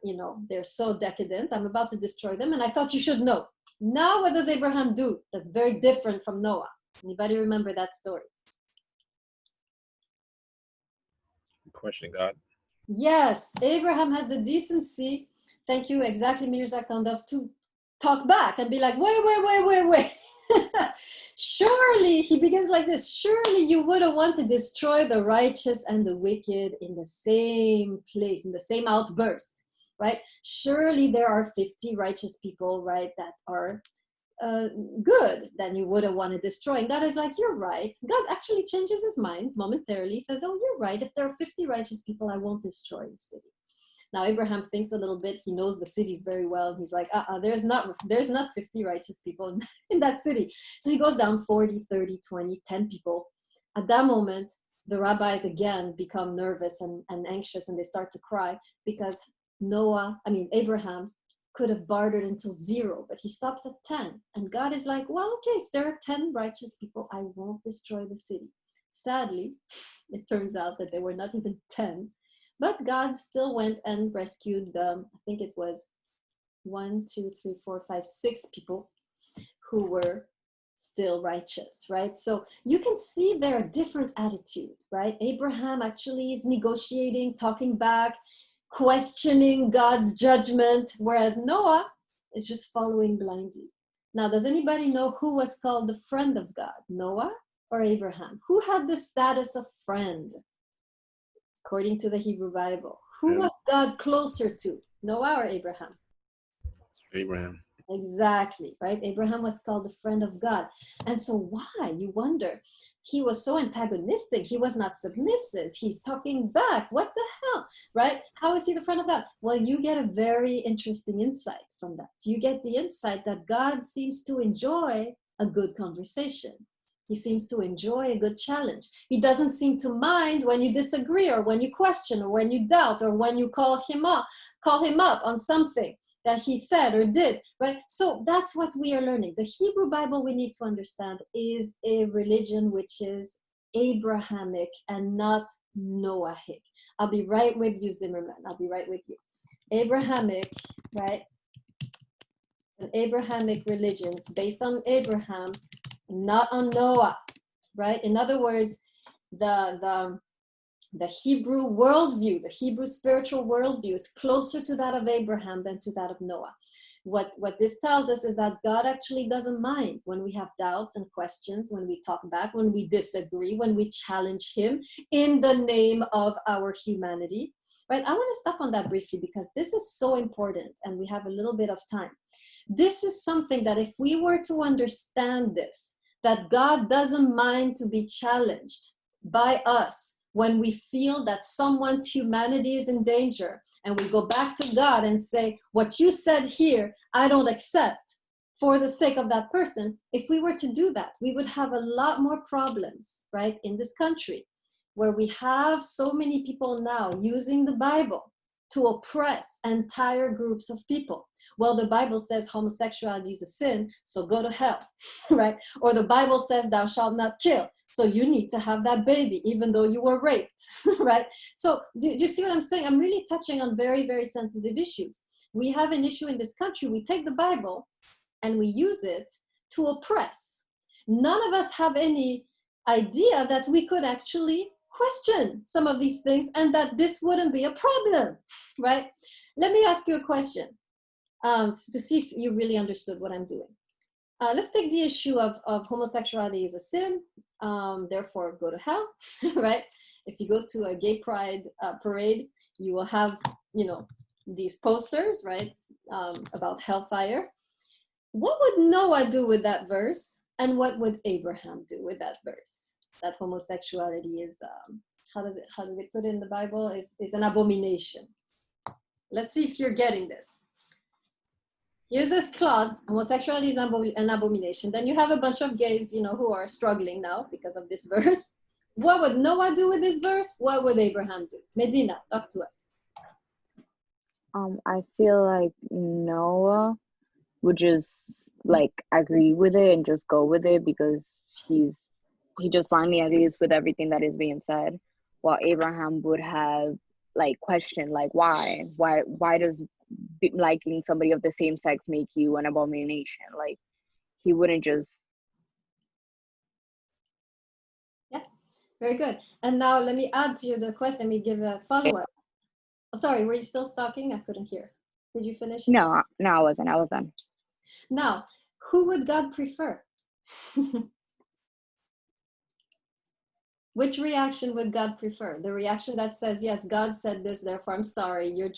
S1: so decadent. I'm about to destroy them, and I thought you should know. Now what does Abraham do? That's very different from Noah. Anybody remember that story?
S7: Question God.
S1: Yes, Abraham has the decency, thank you, exactly, Mirza Kandov, to talk back and be like, wait. Surely, he begins like this, surely you wouldn't want to destroy the righteous and the wicked in the same place, in the same outburst, right? Surely there are 50 righteous people, right, that are good, then you wouldn't want to destroy. And God is like, you're right. God actually changes his mind momentarily, says, oh, you're right. If there are 50 righteous people, I won't destroy the city. Now Abraham thinks a little bit. He knows the cities very well. He's like, there's not 50 righteous people in that city. So he goes down 40, 30, 20, 10 people. At that moment, the rabbis again become nervous and anxious, and they start to cry because Abraham could have bartered until 0, but he stops at 10. And God is like, well, okay, if there are 10 righteous people, I won't destroy the city. Sadly, it turns out that there were not even 10. But God still went and rescued I think it was 1, 2, 3, 4, 5, 6 people who were still righteous, right? So you can see their different attitude, right? Abraham actually is negotiating, talking back, questioning God's judgment, whereas Noah is just following blindly. Now, does anybody know who was called the friend of God, Noah or Abraham? Who had the status of friend, according to the Hebrew Bible? Who was God closer to, Noah or Abraham?
S7: Abraham.
S1: Exactly, right? Abraham was called the friend of God. And so why, you wonder? He was so antagonistic. He was not submissive. He's talking back. What the hell, right? How is he the friend of God? Well, you get a very interesting insight from that. You get the insight that God seems to enjoy a good conversation. He seems to enjoy a good challenge. He doesn't seem to mind when you disagree or when you question or when you doubt or when you call him up on something that he said or did, right? So that's what we are learning. The Hebrew Bible, we need to understand, is a religion which is Abrahamic and not Noahic. I'll be right with you, Zimmerman. I'll be right with you. Abrahamic, right? An Abrahamic religion. It's based on Abraham, not on Noah, right? In other words, the Hebrew worldview, the Hebrew spiritual worldview is closer to that of Abraham than to that of Noah. What this tells us is that God actually doesn't mind when we have doubts and questions, when we talk back, when we disagree, when we challenge him in the name of our humanity, right? I want to stop on that briefly because this is so important and we have a little bit of time. This is something that if we were to understand this, that God doesn't mind to be challenged by us when we feel that someone's humanity is in danger, and we go back to God and say, what you said here, I don't accept for the sake of that person. If we were to do that, we would have a lot more problems, right, in this country, where we have so many people now using the Bible to oppress entire groups of people. Well, the Bible says homosexuality is a sin, so go to hell, right? Or the Bible says thou shalt not kill, so you need to have that baby, even though you were raped, right? So do you see what I'm saying? I'm really touching on very, very sensitive issues. We have an issue in this country. We take the Bible and we use it to oppress. None of us have any idea that we could actually question some of these things and that this wouldn't be a problem, right? Let me ask you a question to see if you really understood what I'm doing. Let's take the issue of homosexuality is a sin, therefore go to hell, right? If you go to a gay pride parade, you will have, these posters, right, about hellfire. What would Noah do with that verse? And what would Abraham do with that verse? That homosexuality is, how do they put it in the Bible? Is an abomination. Let's see if you're getting this. Here's this clause, homosexuality is an abomination. Then you have a bunch of gays, who are struggling now because of this verse. What would Noah do with this verse? What would Abraham do? Medina, talk to us.
S6: I feel like Noah would just agree with it and just go with it because he just finally agrees with everything that is being said, while Abraham would have question why does liking somebody of the same sex make you an abomination? He wouldn't just.
S1: Yeah, very good. And now let me add to the question. Let me give a follow-up. Oh, sorry, were you still talking? I couldn't hear. Did you finish?
S6: No, I wasn't. I was done.
S1: Now, who would God prefer? Which reaction would God prefer? The reaction that says, yes, God said this, therefore I'm sorry, you're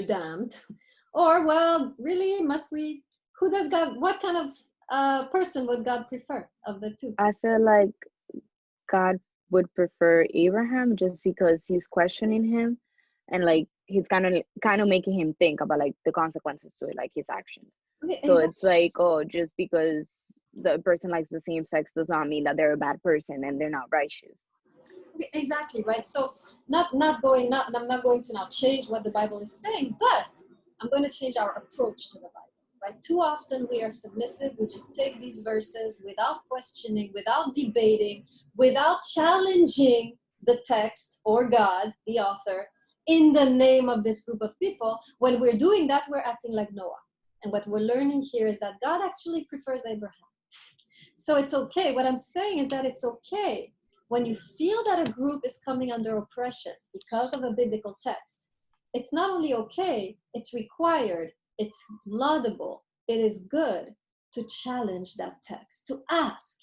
S1: damned. Or, well, really, what kind of person would God prefer of the two?
S6: I feel like God would prefer Abraham just because he's questioning him and he's kind of making him think about the consequences to it, his actions. Okay, so exactly. It's just because the person likes the same sex does not mean that they're a bad person and they're not righteous.
S1: Okay, exactly, right? So I'm not going to now change what the Bible is saying, but I'm going to change our approach to the Bible, right? Too often we are submissive. We just take these verses without questioning, without debating, without challenging the text or God, the author, in the name of this group of people. When we're doing that, we're acting like Noah. And what we're learning here is that God actually prefers Abraham. So it's okay. What I'm saying is that it's okay when you feel that a group is coming under oppression because of a biblical text. It's not only okay, it's required, it's laudable, it is good to challenge that text, to ask,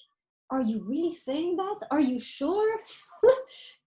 S1: are you really saying that? Are you sure?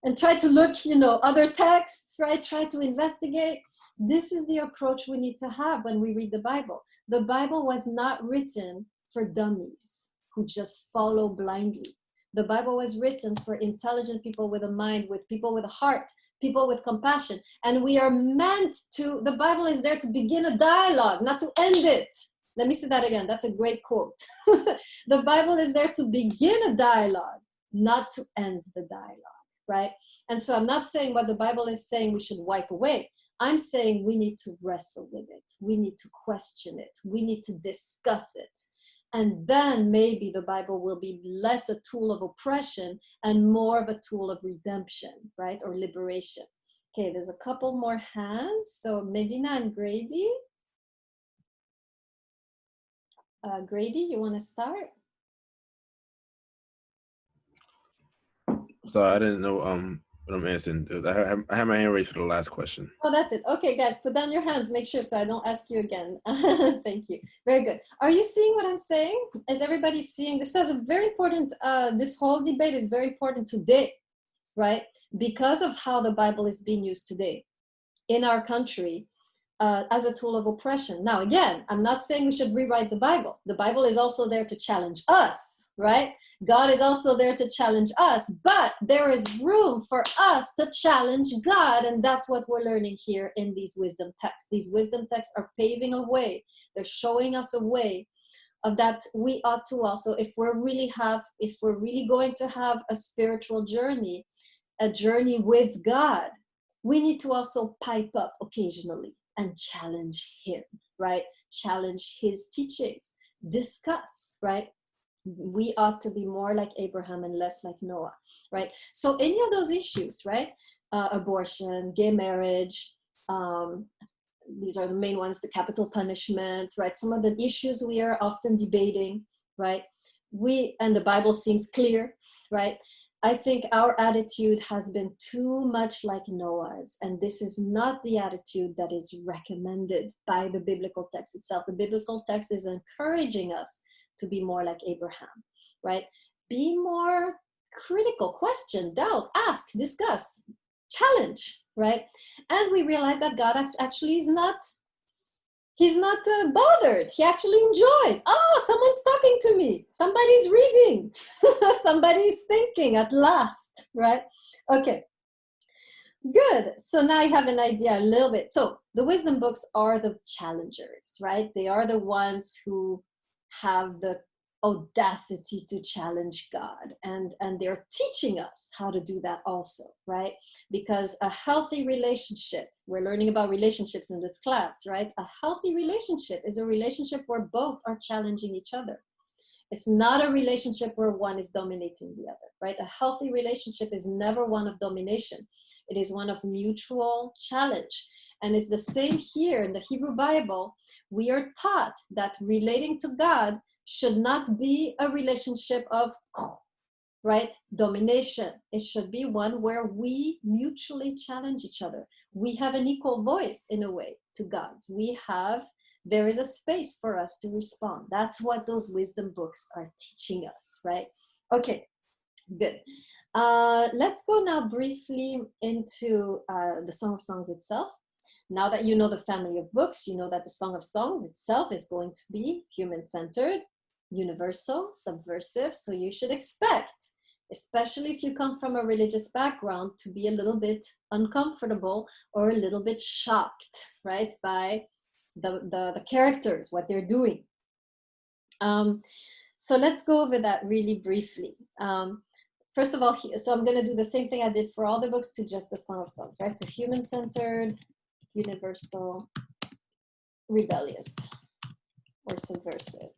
S1: And try to look, other texts, right? Try to investigate. This is the approach we need to have when we read the Bible. The Bible was not written for dummies who just follow blindly. The Bible was written for intelligent people with a mind, with people with a heart, people with compassion. And we are meant to, the Bible is there to begin a dialogue, not to end it. Let me say that again. That's a great quote. The Bible is there to begin a dialogue, not to end the dialogue, right? And so I'm not saying what the Bible is saying we should wipe away. I'm saying we need to wrestle with it. We need to question it. We need to discuss it. And then maybe the Bible will be less a tool of oppression and more of a tool of redemption, right? Or liberation. Okay, there's a couple more hands. So Medina and Grady. Grady, you want to start?
S7: So I didn't know what I'm answering. I have my hand raised for the last question.
S1: Oh, that's it. Okay, guys, put down your hands. Make sure so I don't ask you again. Thank you. Very good. Are you seeing what I'm saying? Is everybody seeing? This is a very important, this whole debate is very important today, right? Because of how the Bible is being used today in our country as a tool of oppression. Now, again, I'm not saying we should rewrite the Bible. The Bible is also there to challenge us, right? God is also there to challenge us, but there is room for us to challenge God, and that's what we're learning here in these wisdom texts. These wisdom texts are paving a way. They're showing us a way of that we ought to also, if we're really going to have a spiritual journey, a journey with God, we need to also pipe up occasionally and challenge him, right? Challenge his teachings, discuss, right? We ought to be more like Abraham and less like Noah, right? So any of those issues, right? Abortion, gay marriage, these are the main ones, the capital punishment, right? Some of the issues we are often debating, right? And the Bible seems clear, right? I think our attitude has been too much like Noah's, and this is not the attitude that is recommended by the biblical text itself. The biblical text is encouraging us to be more like Abraham, right? Be more critical, question, doubt, ask, discuss, challenge, right? And we realize that God actually is not, he's not bothered. He actually enjoys. Oh, someone's talking to me. Somebody's reading. Somebody's thinking at last, right? Okay, good. So now I have an idea a little bit. So the wisdom books are the challengers, right? They are the ones who have the audacity to challenge God, and they're teaching us how to do that also, right? Because a healthy relationship, we're learning about relationships in this class, right? A healthy relationship is a relationship where both are challenging each other. It's not a relationship where one is dominating the other, right? A healthy relationship is never one of domination. It is one of mutual challenge. And it's the same here in the Hebrew Bible. We are taught that relating to God should not be a relationship of, right, domination. It should be one where we mutually challenge each other. We have an equal voice in a way to God's. There is a space for us to respond. That's what those wisdom books are teaching us, right? Okay, good. Let's go now briefly into the Song of Songs itself. Now that you know the family of books, you know that the Song of Songs itself is going to be human-centered, universal, subversive. So you should expect, especially if you come from a religious background, to be a little bit uncomfortable or a little bit shocked, right, by the characters, what they're doing. So let's go over that really briefly. First of all, so I'm going to do the same thing I did for all the books to just the Song of Songs, right? So human-centered, universal, rebellious, or subversive.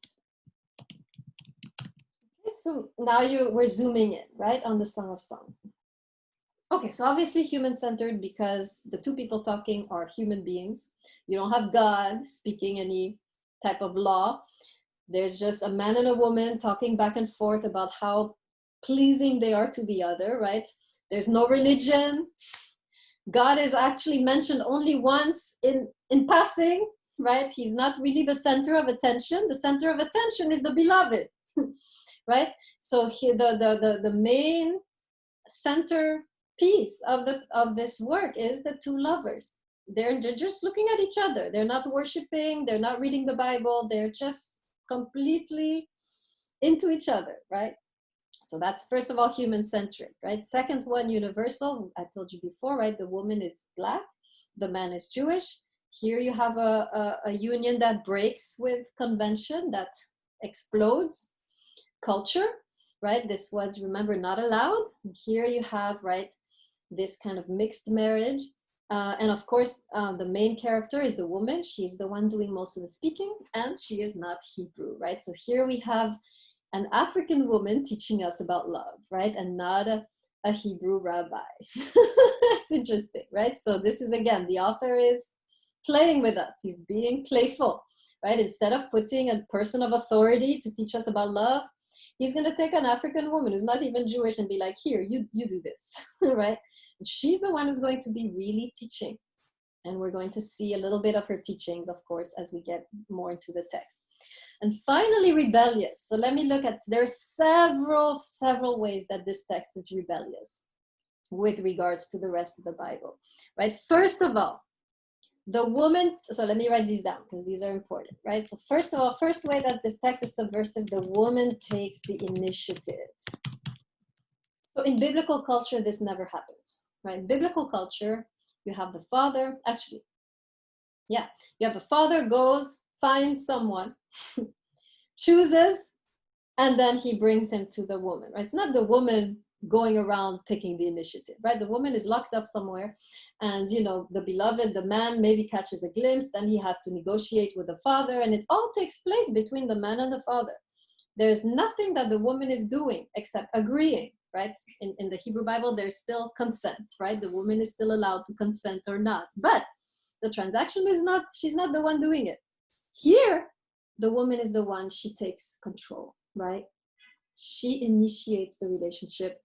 S1: Okay, so now we're zooming in, right, on the Song of Songs. Okay, so obviously human-centered because the two people talking are human beings. You don't have God speaking any type of law. There's just a man and a woman talking back and forth about how pleasing they are to the other, right? There's no religion. God is actually mentioned only once in passing, right? He's not really the center of attention. The center of attention is the beloved, right? So here, the main centerpiece of this work is the two lovers. They're just looking at each other. They're not worshiping. They're not reading the Bible. They're just completely into each other, right? So that's, first of all, human-centric, right? Second one, universal. I told you before, right? The woman is Black, the man is Jewish. Here you have a union that breaks with convention, that explodes culture, right? This was, remember, not allowed. Here you have, right, this kind of mixed marriage. And of course, the main character is the woman. She's the one doing most of the speaking, and she is not Hebrew, right? So here we have an African woman teaching us about love, right? And not a Hebrew rabbi. It's interesting, right? So this is, again, the author is playing with us. He's being playful, right? Instead of putting a person of authority to teach us about love, he's going to take an African woman who's not even Jewish and be like, here, you do this, right? And she's the one who's going to be really teaching. And we're going to see a little bit of her teachings, of course, as we get more into the text. And finally, rebellious. So let me look at, there are several ways that this text is rebellious with regards to the rest of the Bible, right? First of all, the woman, so let me write these down because these are important, right? So first of all, first way that this text is subversive, the woman takes the initiative. So in biblical culture, this never happens, right? In biblical culture, you have the father, actually, yeah, you have the father goes, finds someone, chooses, and then he brings him to the woman, right? It's not the woman going around taking the initiative, right? The woman is locked up somewhere, and you know, the beloved, the man maybe catches a glimpse, then he has to negotiate with the father, and it all takes place between the man and the father. There's nothing that the woman is doing except agreeing, right? In the Hebrew Bible, there's still consent, right? The woman is still allowed to consent or not, but the transaction is not, she's not the one doing it. Here, the woman is the one, she takes control, right? She initiates the relationship,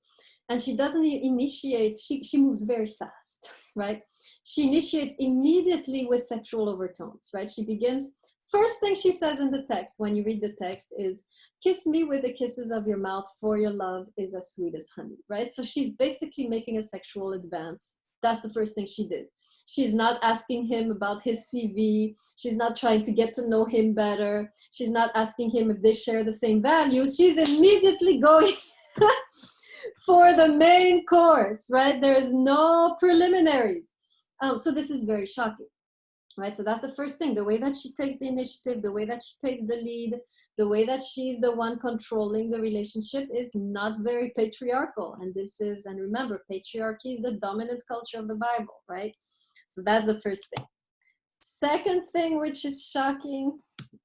S1: and she doesn't initiate, she moves very fast, right? She initiates immediately with sexual overtones, right? She begins, first thing she says in the text, when you read the text, is, kiss me with the kisses of your mouth, for your love is as sweet as honey, right? So she's basically making a sexual advance. That's the first thing she did. She's not asking him about his CV. She's not trying to get to know him better. She's not asking him if they share the same values. She's immediately going for the main course, right? There is no preliminaries. So this is very shocking, right? So that's the first thing, the way that she takes the initiative, the way that she takes the lead, the way that she's the one controlling the relationship is not very patriarchal. And this is, and remember, patriarchy is the dominant culture of the Bible, right? So that's the first thing. Second thing, which is shocking,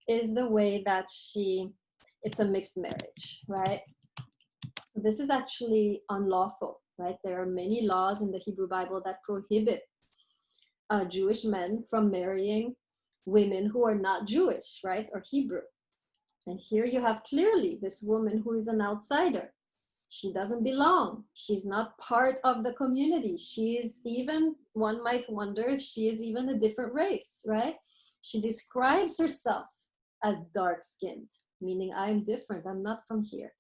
S1: is the way that it's a mixed marriage, right? So this is actually unlawful, right? There are many laws in the Hebrew Bible that prohibit Jewish men from marrying women who are not Jewish, right, or Hebrew. And here you have clearly this woman who is an outsider. She doesn't belong. She's not part of the community. She is even, one might wonder if she is even a different race, right? She describes herself as dark-skinned, meaning I'm different, I'm not from here.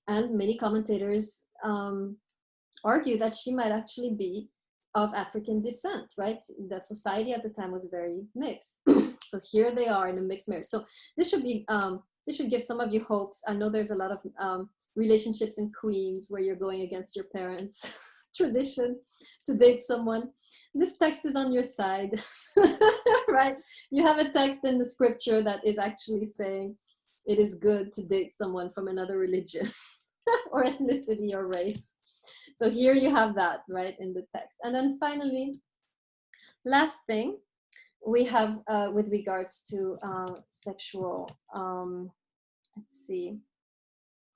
S1: And many commentators argue that she might actually be of African descent, right? The society at the time was very mixed. So here they are in a mixed marriage. So this should be, this should give some of you hopes. I know there's a lot of relationships in Queens where you're going against your parents' tradition to date someone. This text is on your side, right? You have a text in the scripture that is actually saying it is good to date someone from another religion or ethnicity or race. So here you have that, right, in the text. And then finally, last thing, we have with regards to sexual, let's see,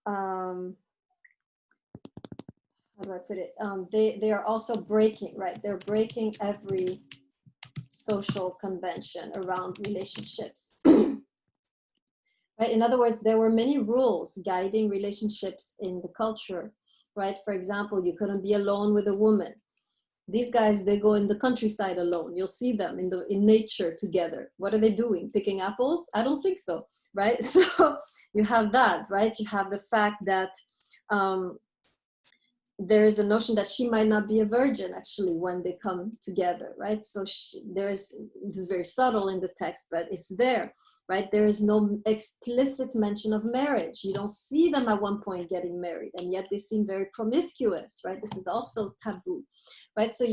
S1: how do I put it? They are also breaking, right? They're breaking every social convention around relationships. Right? In other words, there were many rules guiding relationships in the culture, right? For example, you couldn't be alone with a woman. These guys, they go in the countryside alone. You'll see them in nature together. What are they doing? Picking apples? I don't think so, right? So you have that, right? You have the fact that there is the notion that she might not be a virgin actually when they come together, right? So this is very subtle in the text, but it's there, right? There is no explicit mention of marriage. You don't see them at one point getting married, and yet they seem very promiscuous, right? This is also taboo, right? So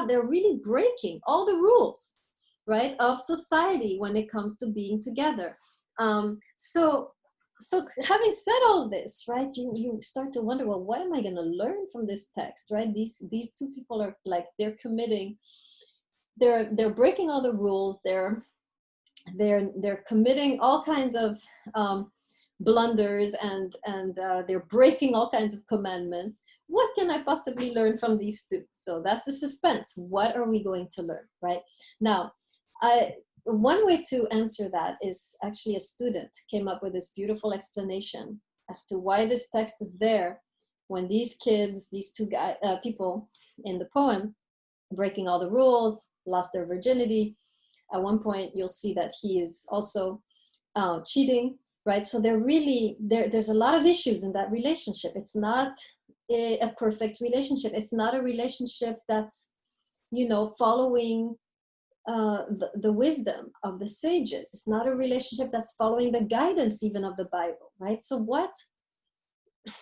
S1: they're really breaking all the rules, right, of society when it comes to being together. So having said all this, right, you start to wonder, well, what am I going to learn from this text, right? These two people are like, they're breaking all the rules. They're committing all kinds of blunders, and they're breaking all kinds of commandments. What can I possibly learn from these two? So that's the suspense. What are we going to learn, right? Now, one way to answer that is actually a student came up with this beautiful explanation as to why this text is there when these kids, these two people in the poem, breaking all the rules, lost their virginity. At one point, you'll see that he is also cheating, right? So there's a lot of issues in that relationship. It's not a perfect relationship. It's not a relationship that's, following the wisdom of the sages. It's not a relationship that's following the guidance even of the Bible, right? So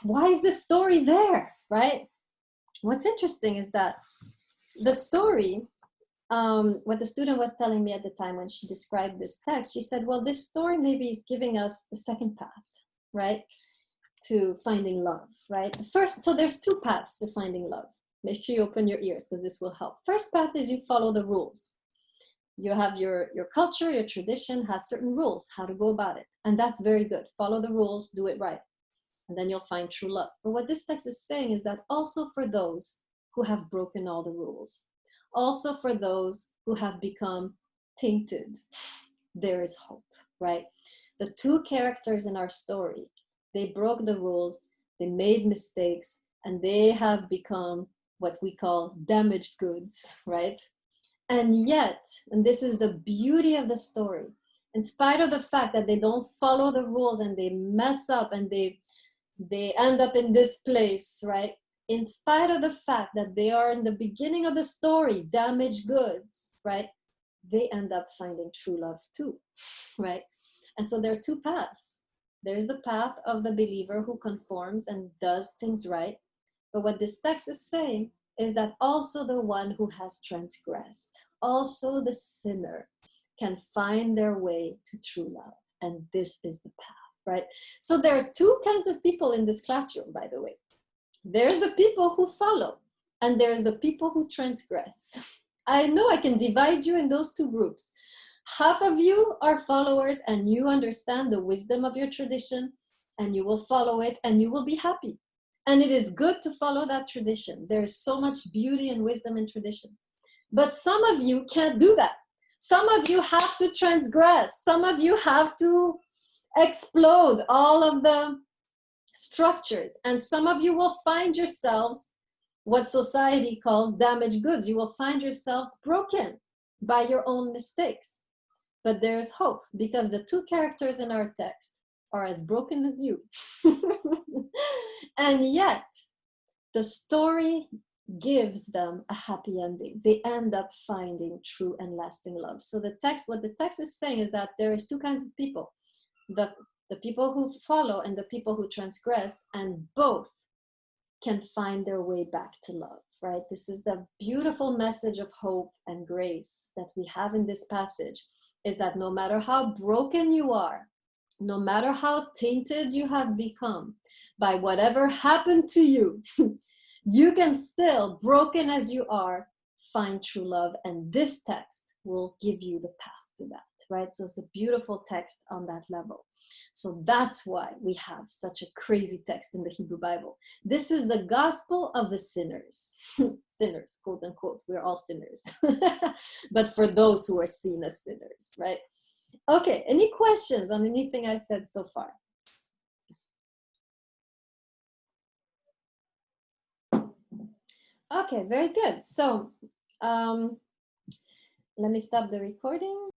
S1: why is this story there, right? What's interesting is that the story, what the student was telling me at the time when she described this text, she said, well, this story maybe is giving us the second path, right, to finding love, right? So there's two paths to finding love. Make sure you open your ears because this will help. First path is you follow the rules. You have your culture, your tradition has certain rules, how to go about it. And that's very good. Follow the rules, do it right. And then you'll find true love. But what this text is saying is that also for those who have broken all the rules, also for those who have become tainted, there is hope, right? The two characters in our story, they broke the rules, they made mistakes, and they have become what we call damaged goods, right? And yet, and this is the beauty of the story, in spite of the fact that they don't follow the rules and they mess up and they end up in this place, right? In spite of the fact that they are in the beginning of the story, damaged goods, right? They end up finding true love too, right? And so there are two paths. There's the path of the believer who conforms and does things right. But what this text is saying is that also the one who has transgressed, also the sinner, can find their way to true love. And this is the path, right? So there are two kinds of people in this classroom, by the way. There's the people who follow, and there's the people who transgress. I know I can divide you in those two groups. Half of you are followers, and you understand the wisdom of your tradition, and you will follow it, and you will be happy. And it is good to follow that tradition. There's so much beauty and wisdom in tradition. But some of you can't do that. Some of you have to transgress. Some of you have to explode all of the structures. And some of you will find yourselves what society calls damaged goods. You will find yourselves broken by your own mistakes. But there's hope, because the two characters in our text are as broken as you. And yet, the story gives them a happy ending. They end up finding true and lasting love. So what the text is saying is that there is two kinds of people. The people who follow and the people who transgress, and both can find their way back to love, right? This is the beautiful message of hope and grace that we have in this passage, is that no matter how broken you are, no matter how tainted you have become by whatever happened to you, you can still, broken as you are, find true love. And this text will give you the path to that, right? So it's a beautiful text on that level. So that's why we have such a crazy text in the Hebrew Bible. This is the gospel of the sinners. Sinners, quote unquote. We're all sinners. But for those who are seen as sinners, right? Okay, any questions on anything I said so far? Okay, very good. So let me stop the recording.